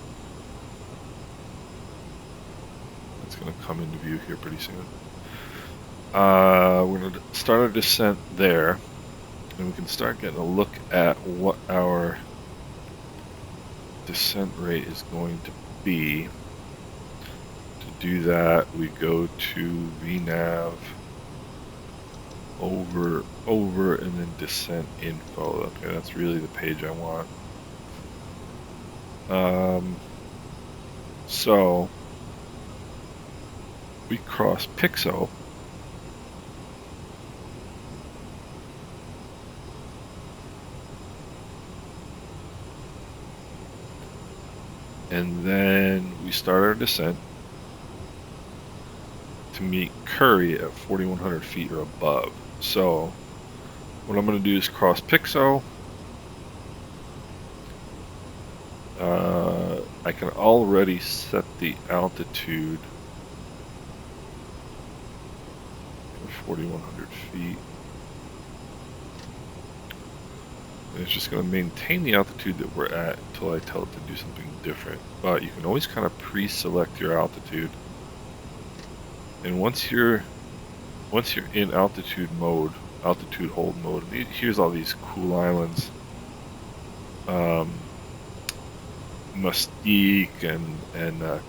That's going to come into view here pretty soon. We're going to start our descent there, and we can start getting a look at what our descent rate is going to be. To do that, we go to VNav, over, and then descent info. Okay, that's really the page I want. So we cross Pixo. And then we start our descent to meet Curry at 4,100 feet or above. So what I'm going to do is cross Pixo. I can already set the altitude for 4,100 feet. And it's just going to maintain the altitude that we're at until I tell it to do something different. But you can always kind of pre-select your altitude. And once you're in altitude mode, altitude hold mode, here's all these cool islands. Mustique and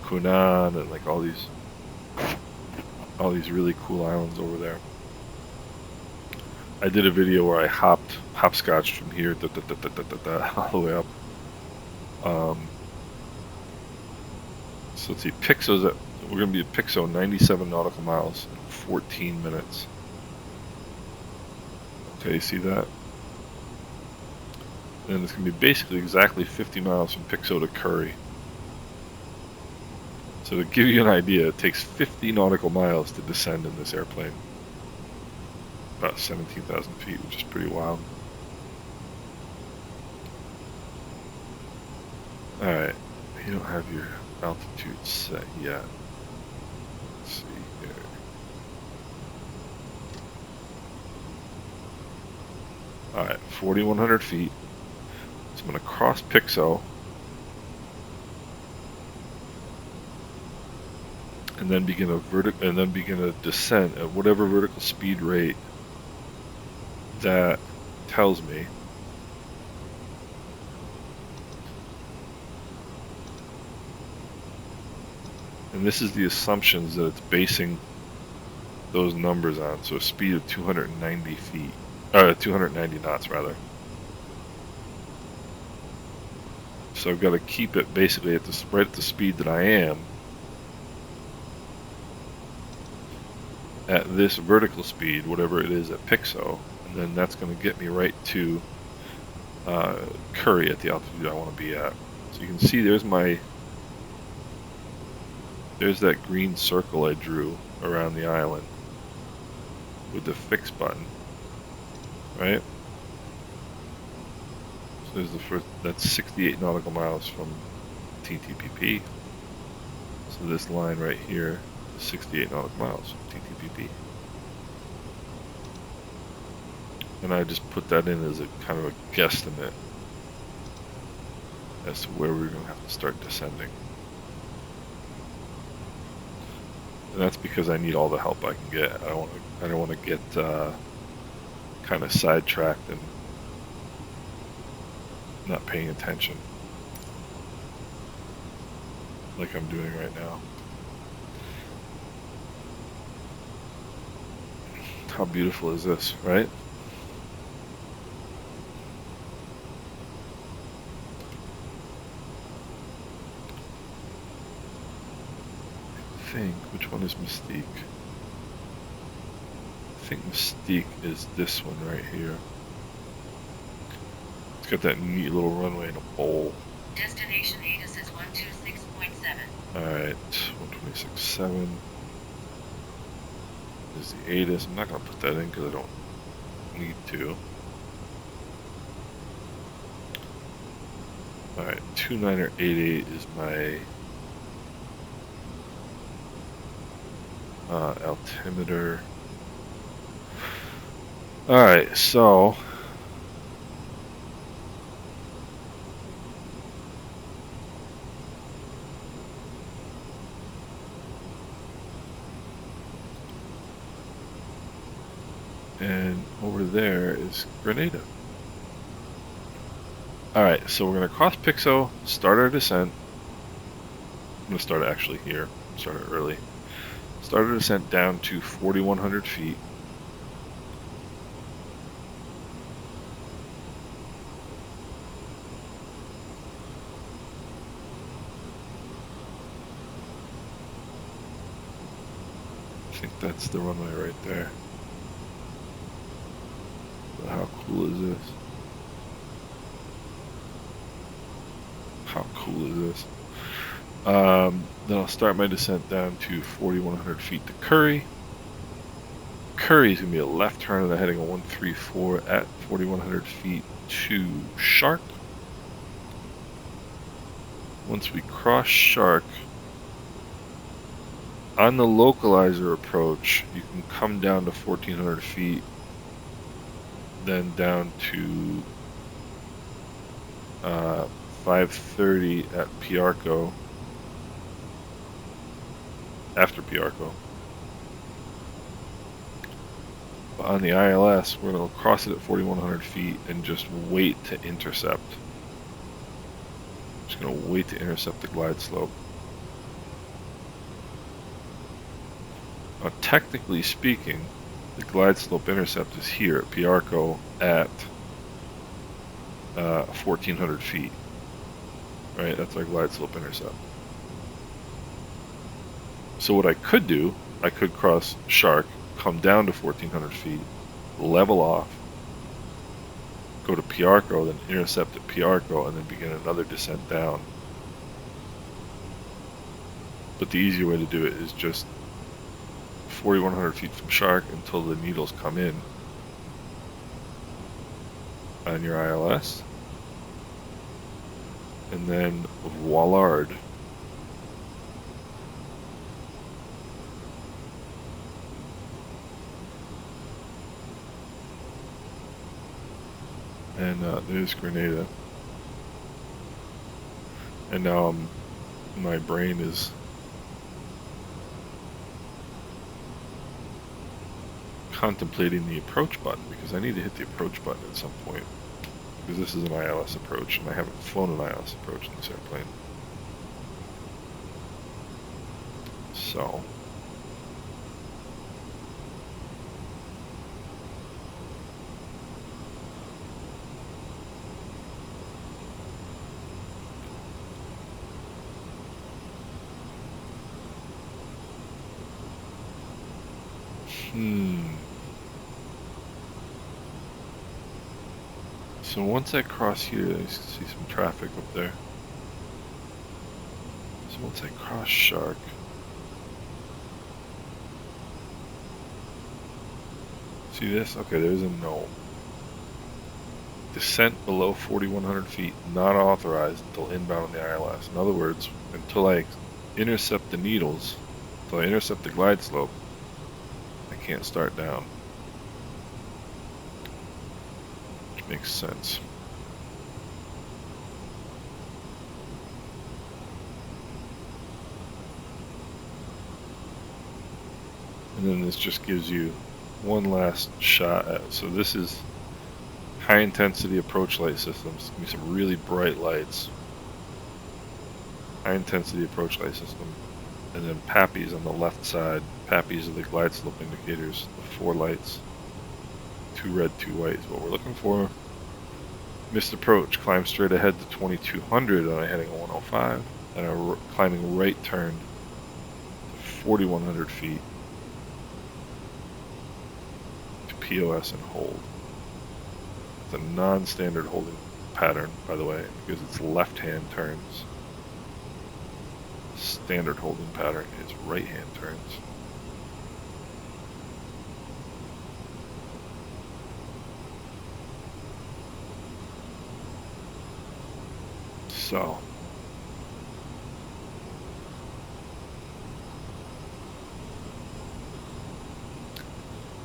Kunan and like all these really cool islands over there. I did a video where I hopscotched from here all the way up. So let's see, Pixo's at, we're going to be at Pixo 97 nautical miles in 14 minutes. Okay, you see that? And it's going to be basically exactly 50 miles from Pixo to Curry. So to give you an idea, it takes 50 nautical miles to descend in this airplane. About 17,000 feet, which is pretty wild. Alright, you don't have your altitude set yet. Let's see here. Alright, 4,100 feet. So I'm going to cross Pixo. And then begin a descent at whatever vertical speed rate that tells me. And this is the assumptions that it's basing those numbers on. So a speed of 290 feet, 290 knots rather. So I've got to keep it basically at right at the speed that I am at this vertical speed, whatever it is at Pixo, and then that's going to get me right to Curry at the altitude I want to be at. So you can see there's that green circle I drew around the island with the fix button, right? So there's the first, that's 68 nautical miles from TTPP. So this line right here is 68 nautical miles from TTPP. And I just put that in as a kind of a guesstimate as to where we're going to have to start descending. And that's because I need all the help I can get. I don't want to get kind of sidetracked and not paying attention like I'm doing right now. How beautiful is this, right? I think Which one is Mystique? I think Mystique is this one right here. It's got that neat little runway in a bowl.
Destination ATIS is 126.7.
Alright, 126.7 is the ATIS. I'm not going to put that in because I don't need to. Alright, 2988 is my altimeter. Alright, so and over there is Grenada. Alright, so we're going to cross Pixo, start our descent. I'm going to start it actually here, start it early. Start our descent down to 4,100 feet. I think that's the runway right there. But how cool is this? How cool is this? Then I'll start my descent down to 4,100 feet to Curry. Curry is going to be a left turn and a heading of 134 at 4,100 feet to Shark. Once we cross Shark, on the localizer approach, you can come down to 1,400 feet, then down to 530 at Piarco, after Piarco. But on the ILS, we're going to cross it at 4,100 feet and just wait to intercept. Just going to wait to intercept the glide slope. Now, technically speaking, the glide slope intercept is here at Piarco at 1,400 feet. Right, that's our glide slope intercept. So what I could do, I could cross Shark, come down to 1,400 feet, level off, go to Piarco, then intercept at Piarco, and then begin another descent down. But the easier way to do it is just 4,100 feet from Shark until the needles come in on your ILS, and then voilard. And there's Grenada. And now my brain is contemplating the approach button, because I need to hit the approach button at some point, because this is an ILS approach and I haven't flown an ILS approach in this airplane. So So once I cross here, I see some traffic up there. So once I cross Shark, see this? Okay, there's a no. Descent below 4,100 feet, not authorized until inbound on the ILS. In other words, until I intercept the needles, until I intercept the glide slope, I can't start down. Which makes sense. And then this just gives you one last shot at, so this is high intensity approach light systems. Give me some really bright lights. High intensity approach light system. And then PAPIs on the left side. PAPIs are the glide slope indicators. The 4 lights. 2 red, 2 white is what we're looking for. Missed approach. Climb straight ahead to 2,200 on a heading of 105. And a climbing right turn to 4,100 feet to POS and hold. It's a non-standard holding pattern, by the way, because it's left-hand turns. Standard holding pattern is right-hand turns. So,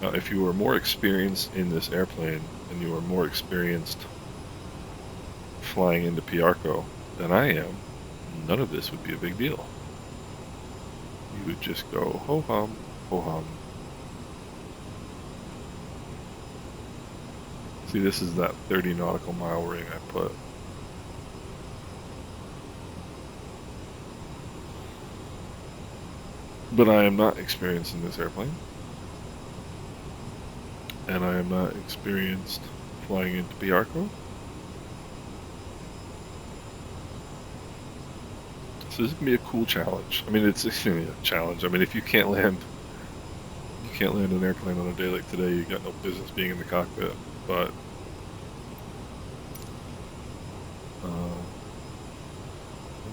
now if you were more experienced in this airplane and you were more experienced flying into Piarco than I am, none of this would be a big deal. You would just go ho-hum, ho-hum. See, this is that 30 nautical mile ring I put. But I am not experienced in this airplane. And I am not experienced flying into Piarco. So this is gonna be a cool challenge. I mean, it's a challenge. I mean, if you can't land an airplane on a day like today, you got no business being in the cockpit. But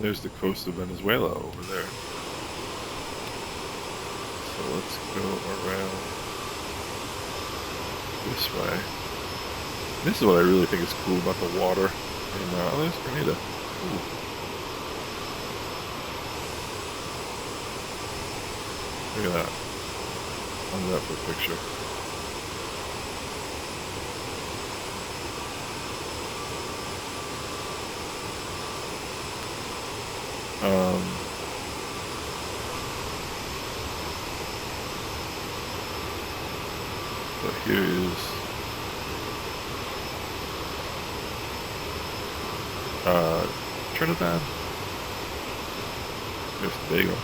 there's the coast of Venezuela over there. So let's go around this way. This is what I really think is cool about the water. And oh, there's Grenada. Ooh. Look at that. How's that for a picture? But here is Trinidad. There's Tobago.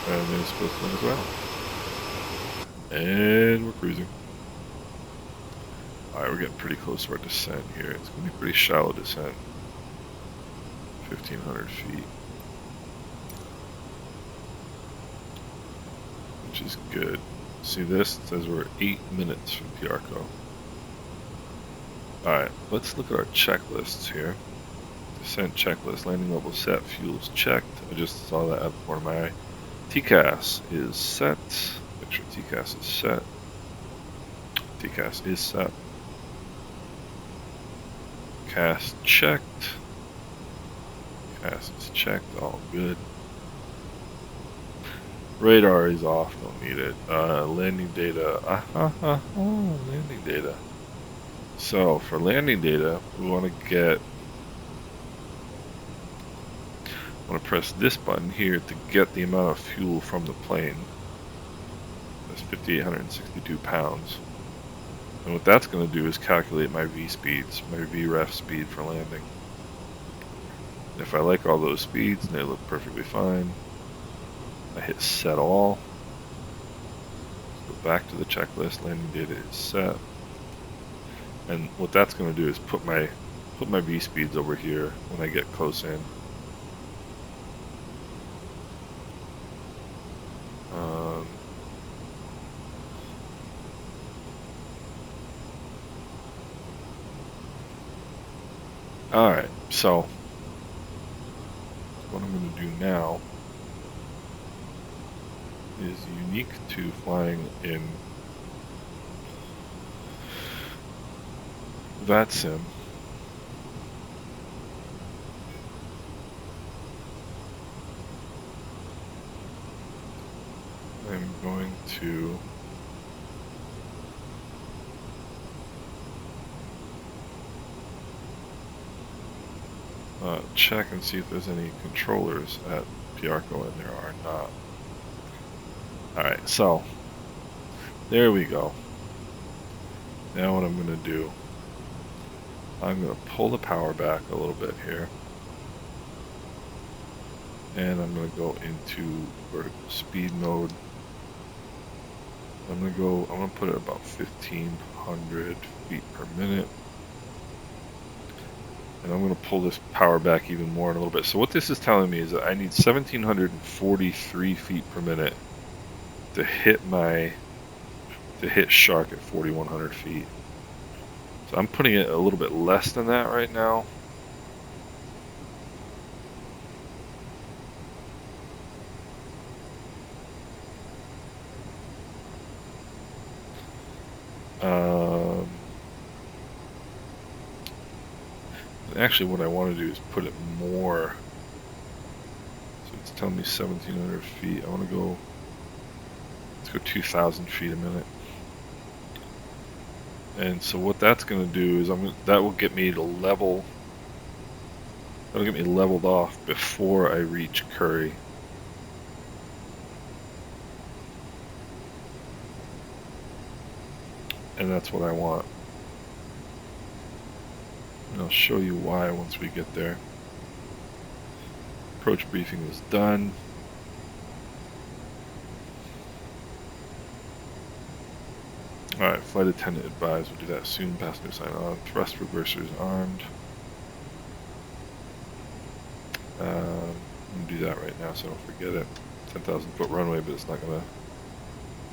And there's Switzerland as well. And we're cruising. Alright, we're getting pretty close to our descent here. It's going to be a pretty shallow descent. 1,500 feet. Which is good. See this? It says we're 8 minutes from Piarco. Alright, let's look at our checklists here. Descent checklist, landing level set, fuel's checked. I just saw that out of the corner of my eye. TCAS is set. Make sure TCAS is set. TCAS is set. CAS checked. CAS is checked, all good. Radar is off, don't need it. Landing data. Landing data. So, for landing data, we want to press this button here to get the amount of fuel from the plane. That's 5,862 pounds. And what that's going to do is calculate my V speeds, my VREF speed for landing. If I like all those speeds and they look perfectly fine, I hit set all. Go back to the checklist, landing data is set. And what that's going to do is put my V speeds over here when I get close in. Alright, so what I'm going to do now is unique to flying in VATSIM. I'm going to check and see if there's any controllers at Piarco, and there are not. Alright, so there we go. Now what I'm going to do, I'm going to pull the power back a little bit here. And I'm going to go into vertical speed mode. I'm going to put it about 1,500 feet per minute. And I'm going to pull this power back even more in a little bit. So what this is telling me is that I need 1,743 feet per minute to hit shark at 4,100 feet. So I'm putting it a little bit less than that right now. Actually, what I want to do is put it more. So it's telling me 1,700 feet. I want to go. Let's go 2,000 feet a minute. And so what that's going to do is that will get me to level. That'll get me leveled off before I reach Curry. And that's what I want. And I'll show you why once we get there. Approach briefing is done. Alright, flight attendant advised, we'll do that soon. Passenger sign on. Thrust reversers armed. I'm going to do that right now so I don't forget it. 10,000 foot runway, but it's not going to,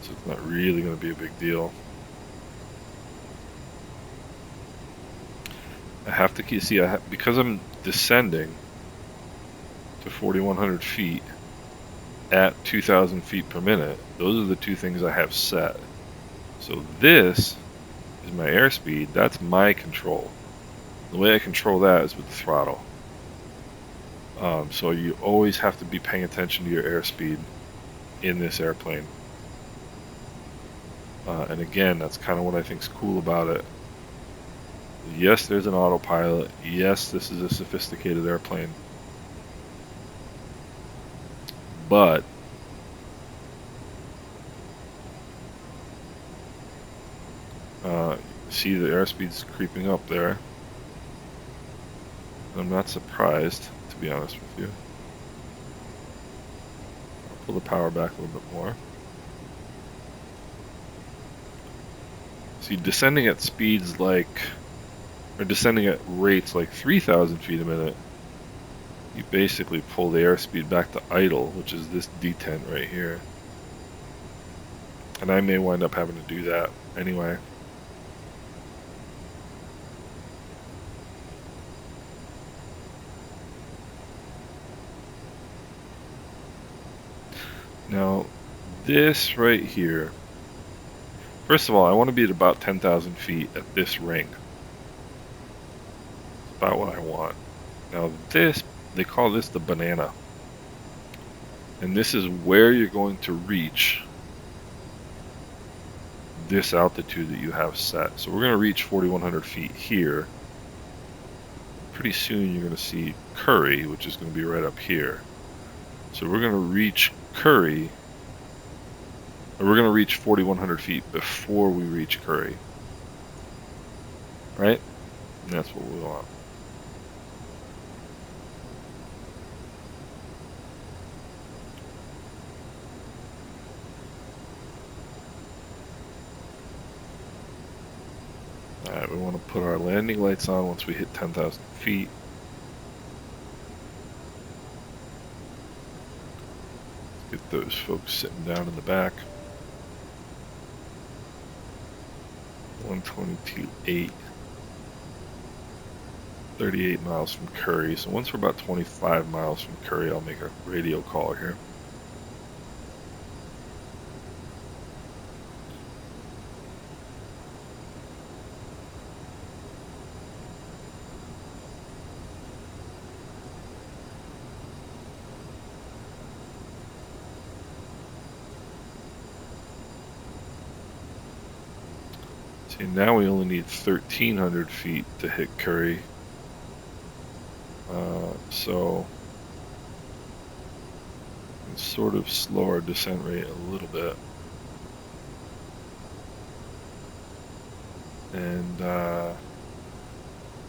so it's not really going to be a big deal. I have to keep, because I'm descending to 4,100 feet at 2,000 feet per minute, those are the two things I have set. So this is my airspeed, that's my control. The way I control that is with the throttle. So you always have to be paying attention to your airspeed in this airplane. And again, that's kind of what I think is cool about it. Yes, there's an autopilot. Yes, this is a sophisticated airplane. But see the airspeed's creeping up there. I'm not surprised, to be honest with you. I'll pull the power back a little bit more. See, descending at speeds like, or descending at rates like 3,000 feet a minute, you basically pull the airspeed back to idle, which is this detent right here. And I may wind up having to do that anyway. Now, this right here, first of all, I want to be at about 10,000 feet at this ring. It's about what I want. Now this, they call this the banana. And this is where you're going to reach this altitude that you have set. So we're going to reach 4,100 feet here. Pretty soon you're going to see Curry, which is going to be right up here. So we're going to reach Curry, or we're going to reach 4,100 feet before we reach Curry. Right? And that's what we want. Alright, we want to put our landing lights on once we hit 10,000 feet. Get those folks sitting down in the back. 122.8. 38 miles from Curry. So once we're about 25 miles from Curry, I'll make a radio call here. See, now we only need 1,300 feet to hit Curry. So it's sort of slow our descent rate a little bit. And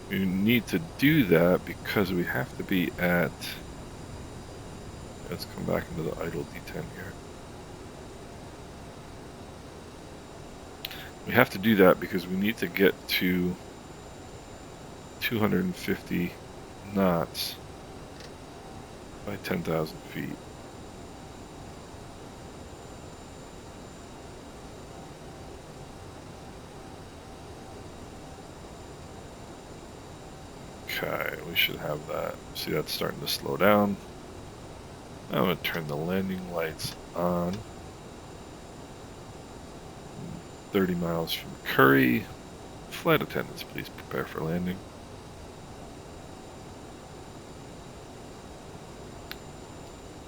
we need to do that because we have to be at, let's come back into the idle detent here. We have to do that because we need to get to 250 knots by 10,000 feet. Okay, we should have that. See, that's starting to slow down. I'm going to turn the landing lights on. 30 miles from Curry. Flight attendants, please prepare for landing.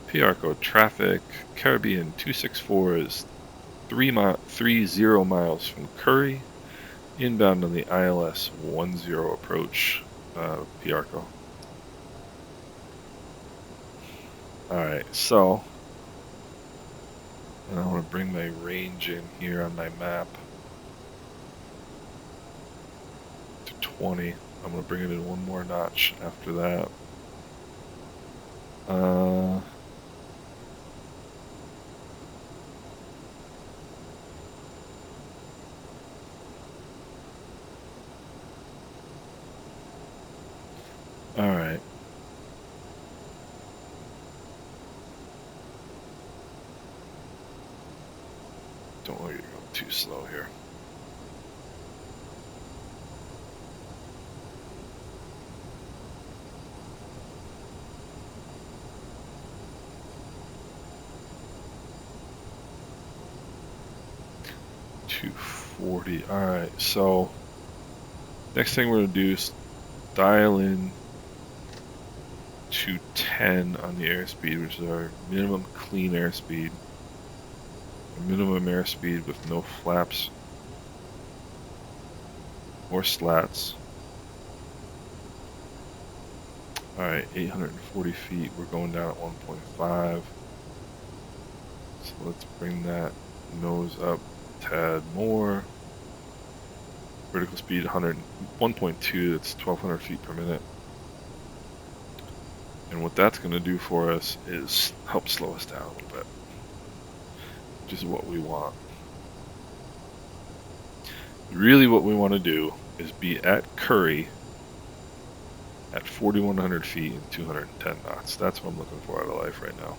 Piarco traffic. Caribbean 264 is 30 miles from Curry. Inbound on the ILS 10 approach, Piarco. Alright, so and I want to bring my range in here on my map to 20. I'm going to bring it in one more notch after that. Alright. Don't want you to go too slow here. $240. Alright, so next thing we're going to do is dial in 210 on the airspeed, which is our minimum clean airspeed. Minimum airspeed with no flaps or slats. Alright, 840 feet. We're going down at 1.5. So let's bring that nose up a tad more. Vertical speed 1.2, that's 1200 feet per minute. And what that's going to do for us is help slow us down a little bit, which is what we want. Really what we want to do is be at Curry at 4,100 feet and 210 knots. That's what I'm looking for out of life right now.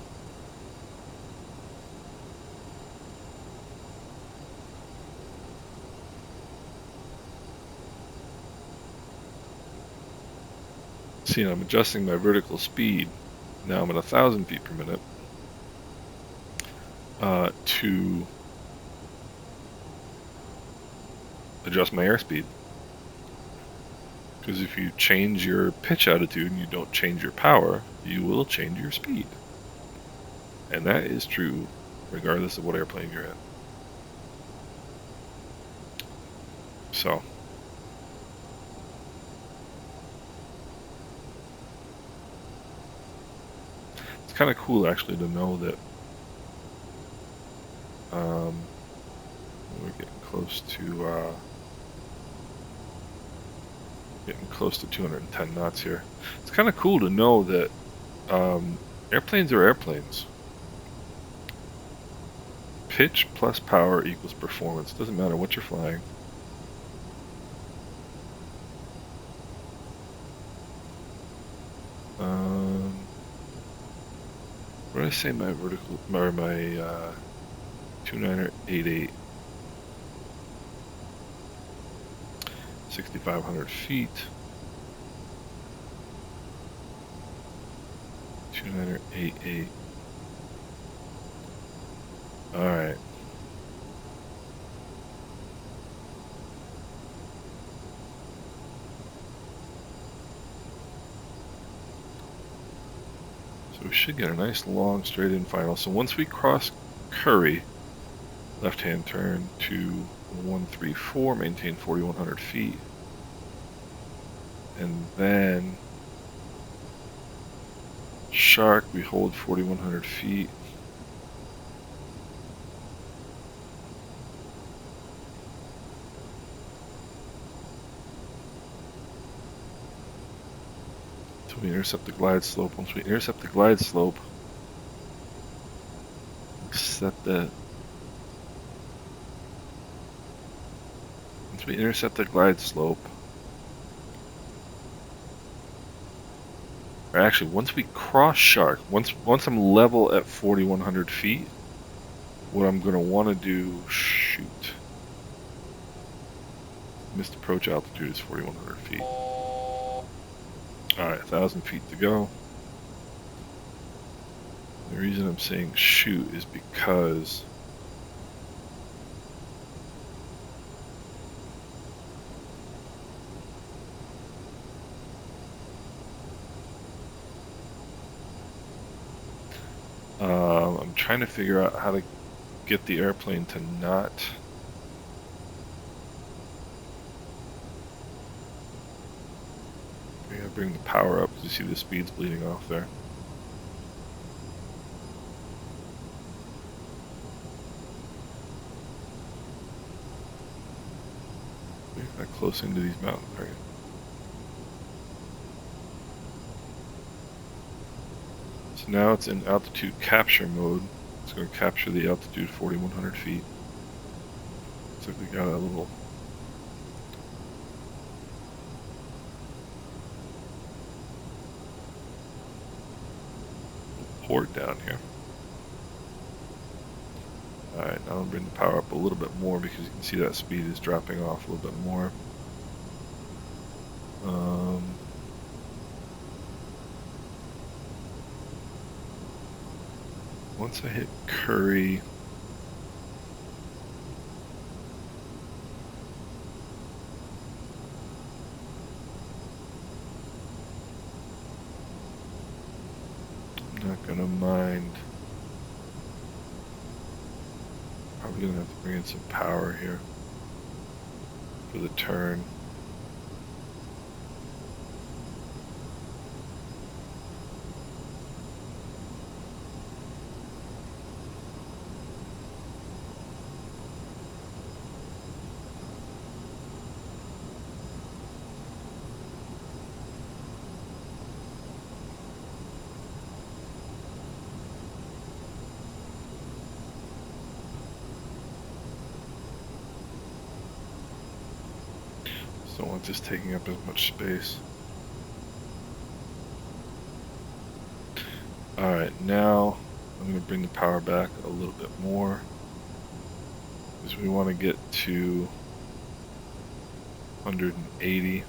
See, I'm adjusting my vertical speed. Now I'm at 1,000 feet per minute to adjust my airspeed. Because if you change your pitch attitude and you don't change your power, you will change your speed. And that is true regardless of what airplane you're in. So it's kind of cool actually to know that we're getting close to 210 knots here. It's kind of cool to know that airplanes are airplanes. Pitch plus power equals performance. Doesn't matter what you're flying. What did I say my vertical, or my 2988? 6,500 feet. 2988. Alright. So we should get a nice long straight in final. So once we cross Curry, left hand turn to 134, maintain 4,100 feet. And then Shark, we hold 4,100 feet. Until we intercept the glide slope. Once we intercept the glide slope, set the once we intercept the glide slope, or actually once we cross Shark, once I'm level at 4,100 feet, what I'm going to want to do, missed approach altitude is 4,100 feet. Alright, 1,000 feet to go. The reason I'm saying shoot is because I'm trying to figure out how to get the airplane to not bring the power up because you see the speed's bleeding off there. We're not close into these mountains, are you? So now it's in altitude capture mode. It's going to capture the altitude 4,100 feet. Looks like we got a little port down here. Alright, now I'll bring the power up a little bit more because you can see that speed is dropping off a little bit more. Once I hit Curry, I'm not gonna mind. Probably gonna have to bring in some power here for the turn. Don't want this taking up as much space. Alright, now I'm going to bring the power back a little bit more because we want to get to 180.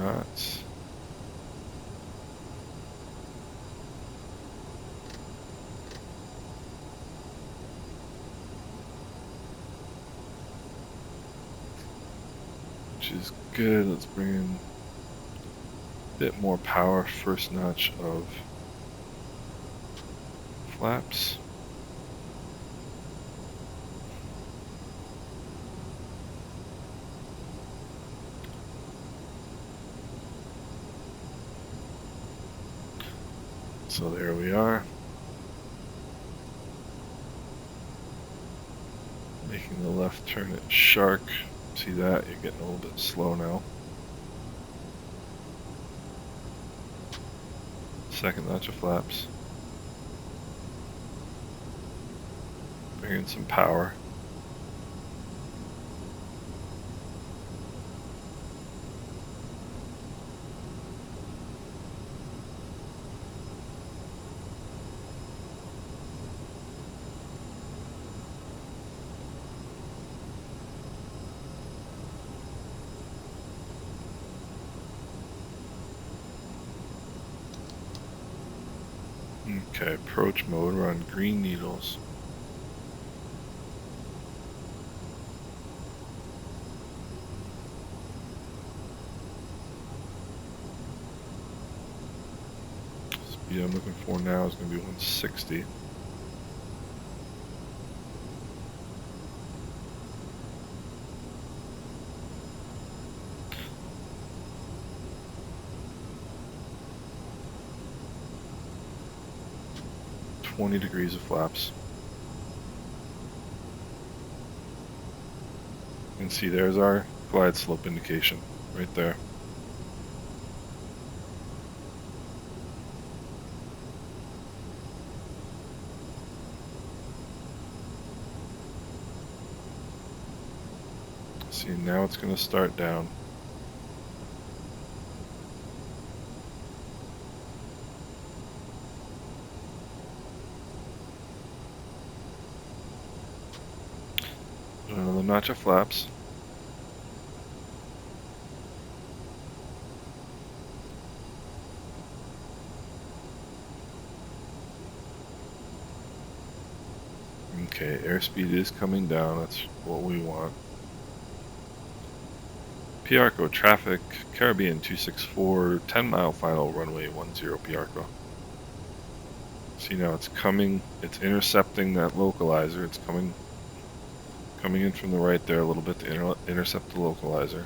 knots. Which is good. Let's bring in a bit more power. First notch of flaps. So there we are. Making the left turn at Shark. See that? You're getting a little bit slow now. Second notch of flaps. Bring in some power. Okay, approach mode, we're on green needles. Speed I'm looking for now is going to be 160. Degrees of flaps. You can see there's our glide slope indication right there. See, now it's going to start down. notch of flaps. Okay, airspeed is coming down. That's what we want. Piarco traffic, Caribbean 264, 10-mile final, runway 10 Piarco. See now it's coming, it's intercepting that localizer. It's coming in from the right there a little bit to intercept the localizer.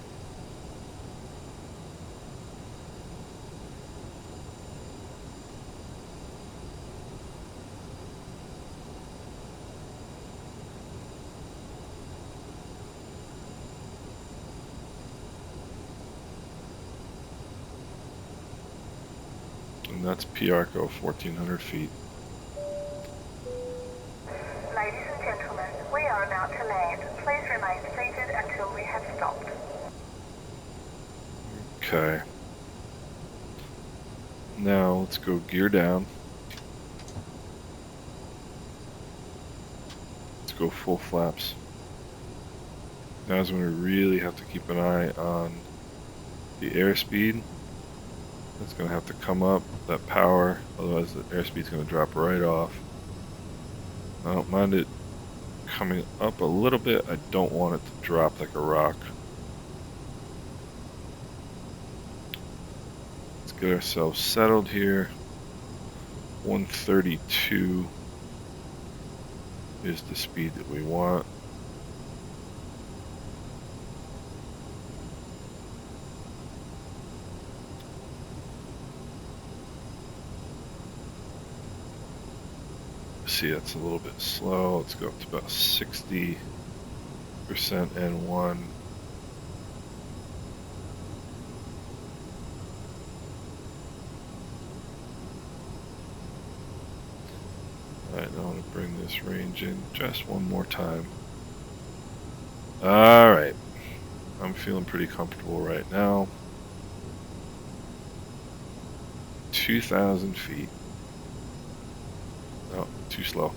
And that's Piarco, 1,400 feet.
Ladies and gentlemen, we are about to land. Please remain seated until we have stopped.
Okay. Now let's go gear down. Let's go full flaps. Now is when we really have to keep an eye on the airspeed. It's going to have to come up, that power, otherwise the airspeed's going to drop right off. I don't mind it coming up a little bit. I don't want it to drop like a rock. Let's get ourselves settled here. 132 is the speed that we want. See, that's a little bit slow. Let's go up to about 60% N1. Alright, now I want to bring this range in just one more time. Alright, I'm feeling pretty comfortable right now. 2,000 feet. Oh, too slow.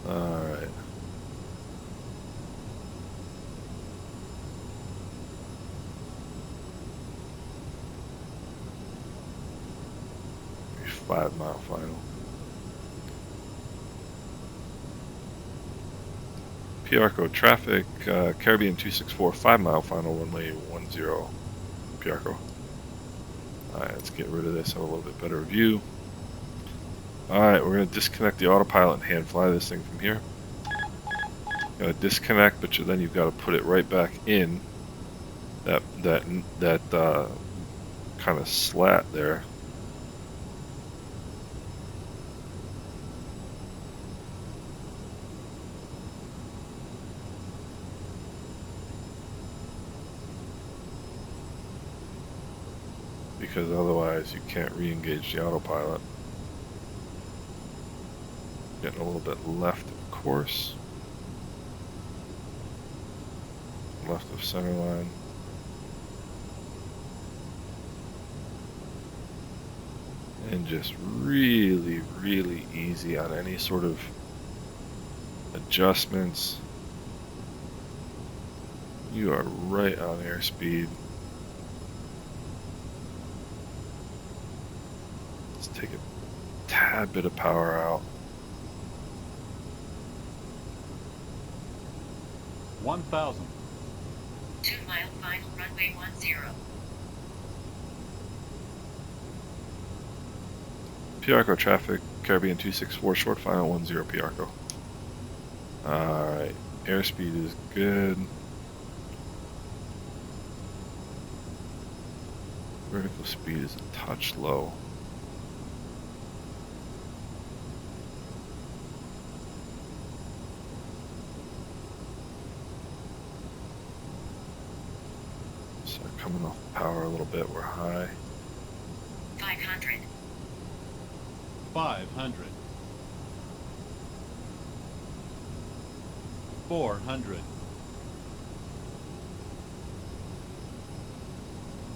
Alright. Maybe 5-mile final. Piarco traffic, Caribbean 264, 5-mile final, runway 10 Piarco. Alright, let's get rid of this, have a little bit better view. Alright, we're going to disconnect the autopilot and hand fly this thing from here. Gotta disconnect, but then you've got to put it right back in that kind of slat there. Because otherwise you can't re-engage the autopilot. Getting a little bit left of course. Left of center line. And just really, really easy on any sort of adjustments. You are right on airspeed. Take a tad bit of power out.
1,000.
2-mile final, runway 10.
Piarco traffic, Caribbean 264, short final 10 Piarco. Alright, airspeed is good. Vertical speed is a touch low. Coming off power a little bit, we're high.
500.
500. 400.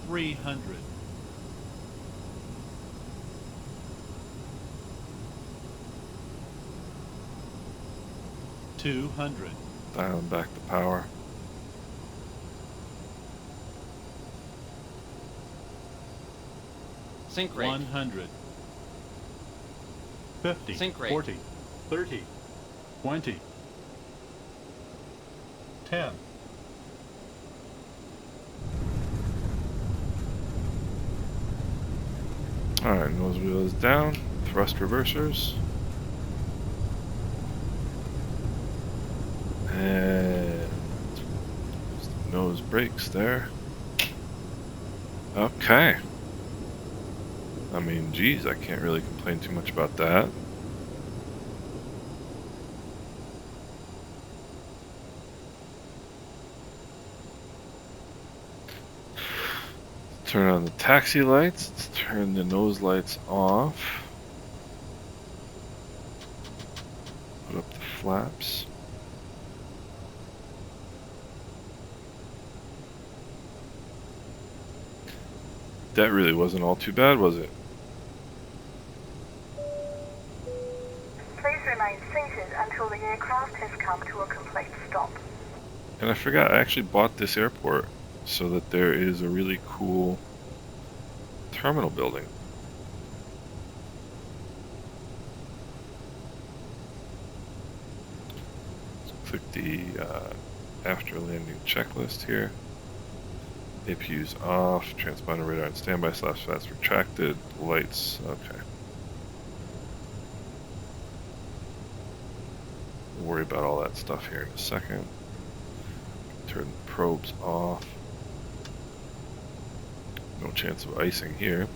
300. 200.
Dialing back the power.
Sync rate.
100. 50.
Sync rate.
40. 30. 20. 10.
Alright, nose wheel is down. Thrust reversers. And nose brakes there. Okay. I mean, geez, I can't really complain too much about that. Turn on the taxi lights. Let's turn the nose lights off. Put up the flaps. That really wasn't all too bad, was it?
Please remain seated until the aircraft has come to a complete stop.
And I forgot, I actually bought this airport so that there is a really cool terminal building. Let's click the after landing checklist here. APU's off, transponder radar on standby / fast retracted, lights, okay. We'll worry about all that stuff here in a second. Turn the probes off. No chance of icing here.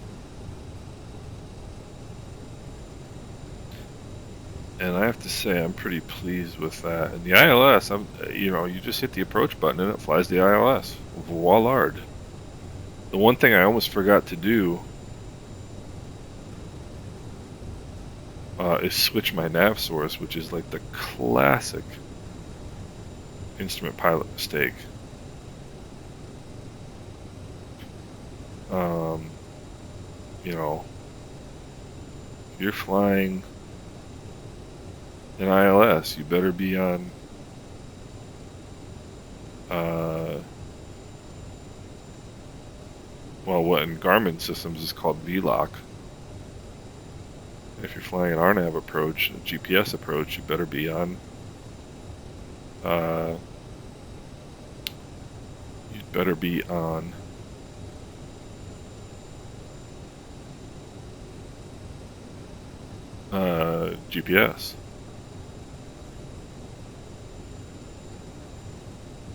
And I have to say, I'm pretty pleased with that. And the ILS, you just hit the approach button and it flies the ILS. Voila. The one thing I almost forgot to do is switch my nav source, which is like the classic instrument pilot mistake. If you're flying an ILS, you better be on what in Garmin systems is called VLOC. If you're flying an RNAV approach, a GPS approach, you better be on GPS.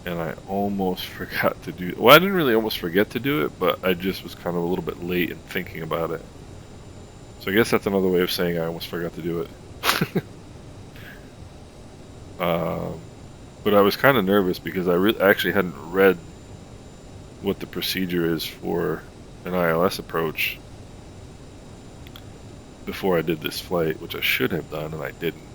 And I almost forgot to do. Well, I didn't really almost forget to do it, but I just was kind of a little bit late in thinking about it. So I guess that's another way of saying I almost forgot to do it. But I was kind of nervous because I actually hadn't read what the procedure is for an ILS approach before I did this flight, which I should have done and I didn't.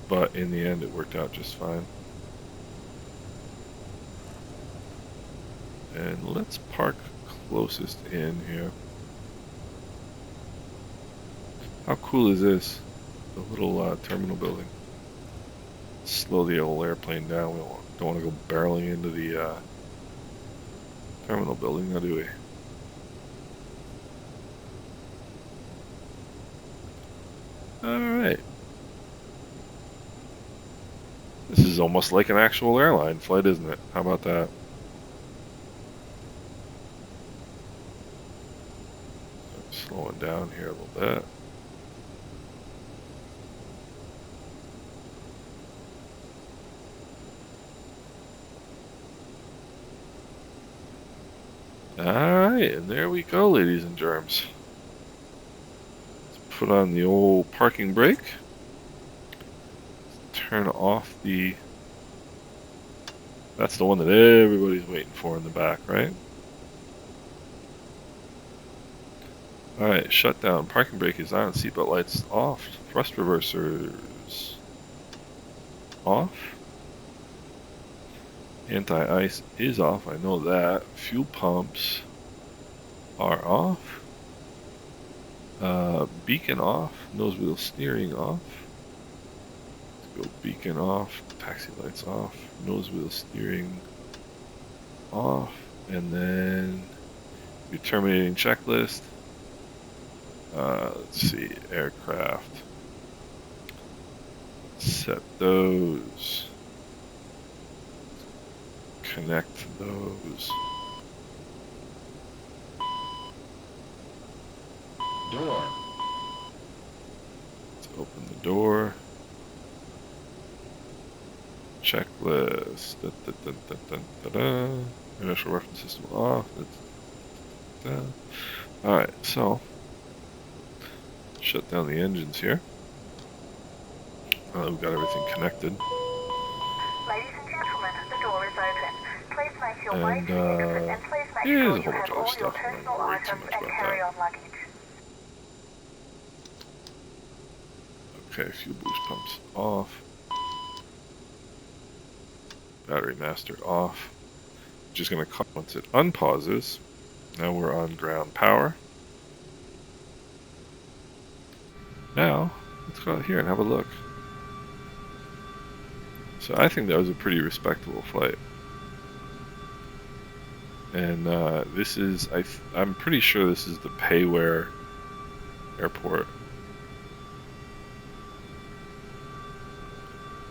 But in the end, it worked out just fine. And let's park closest in here. How cool is this? The little terminal building. Slow the old airplane down. We don't want to go barreling into the terminal building, now do we? Alright. This is almost like an actual airline flight, isn't it? How about that? Slowing down here a little bit. Alright, and there we go, ladies and germs. Let's put on the old parking brake. Turn off the... That's the one that everybody's waiting for in the back, right? Alright, shut down. Parking brake is on. Seatbelt lights off. Thrust reversers off. Anti-ice is off. I know that. Fuel pumps are off. Beacon off, nose wheel steering off. Let's go beacon off, taxi lights off, nose wheel steering off, and then your terminating checklist. Let's see, aircraft. Set those. Connect those.
Door.
Let's open the door. Checklist. Da, da, da, da, da, da, da. Initial reference system off. Da, da, da. Alright, so shut down the engines here. We've got everything connected.
Ladies and gentlemen, the door is open. Please make your way
And
to the exit and please make
yeah,
sure
there's a
you
whole bunch
have
of other
all your
stuff. I'm
personal
not worried too
items
much
and
about that.
carry-on luggage.
Okay, fuel boost pumps off. Battery master off. Just gonna cut once it unpauses. Now we're on ground power. Now, let's go out here and have a look. So I think that was a pretty respectable flight. And this is, I'm pretty sure this is the Payware airport.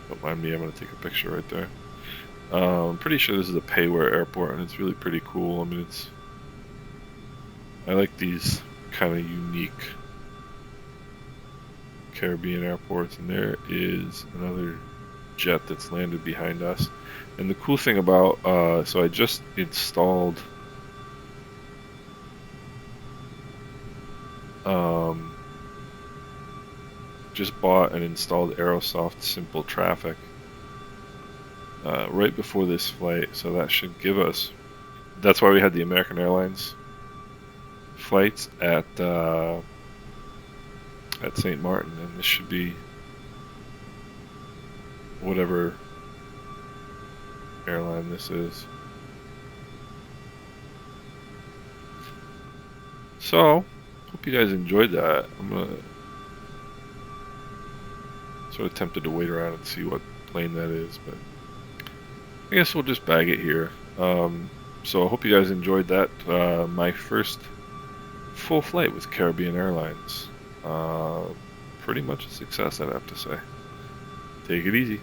Don't mind me, I'm going to take a picture right there. I'm pretty sure this is a Payware airport, and it's really pretty cool. I mean, I like these kind of unique Caribbean airports, and there is another jet that's landed behind us. And the cool thing about, so I just installed just bought and installed Aerosoft Simple Traffic right before this flight, so that should give us, that's why we had the American Airlines flights at St. Maarten, and this should be whatever airline this is. So, hope you guys enjoyed that. I'm gonna sort of tempted to wait around and see what plane that is, but I guess we'll just bag it here. So I hope you guys enjoyed that. My first full flight with Caribbean Airlines. Pretty much a success, I'd have to say. Take it easy.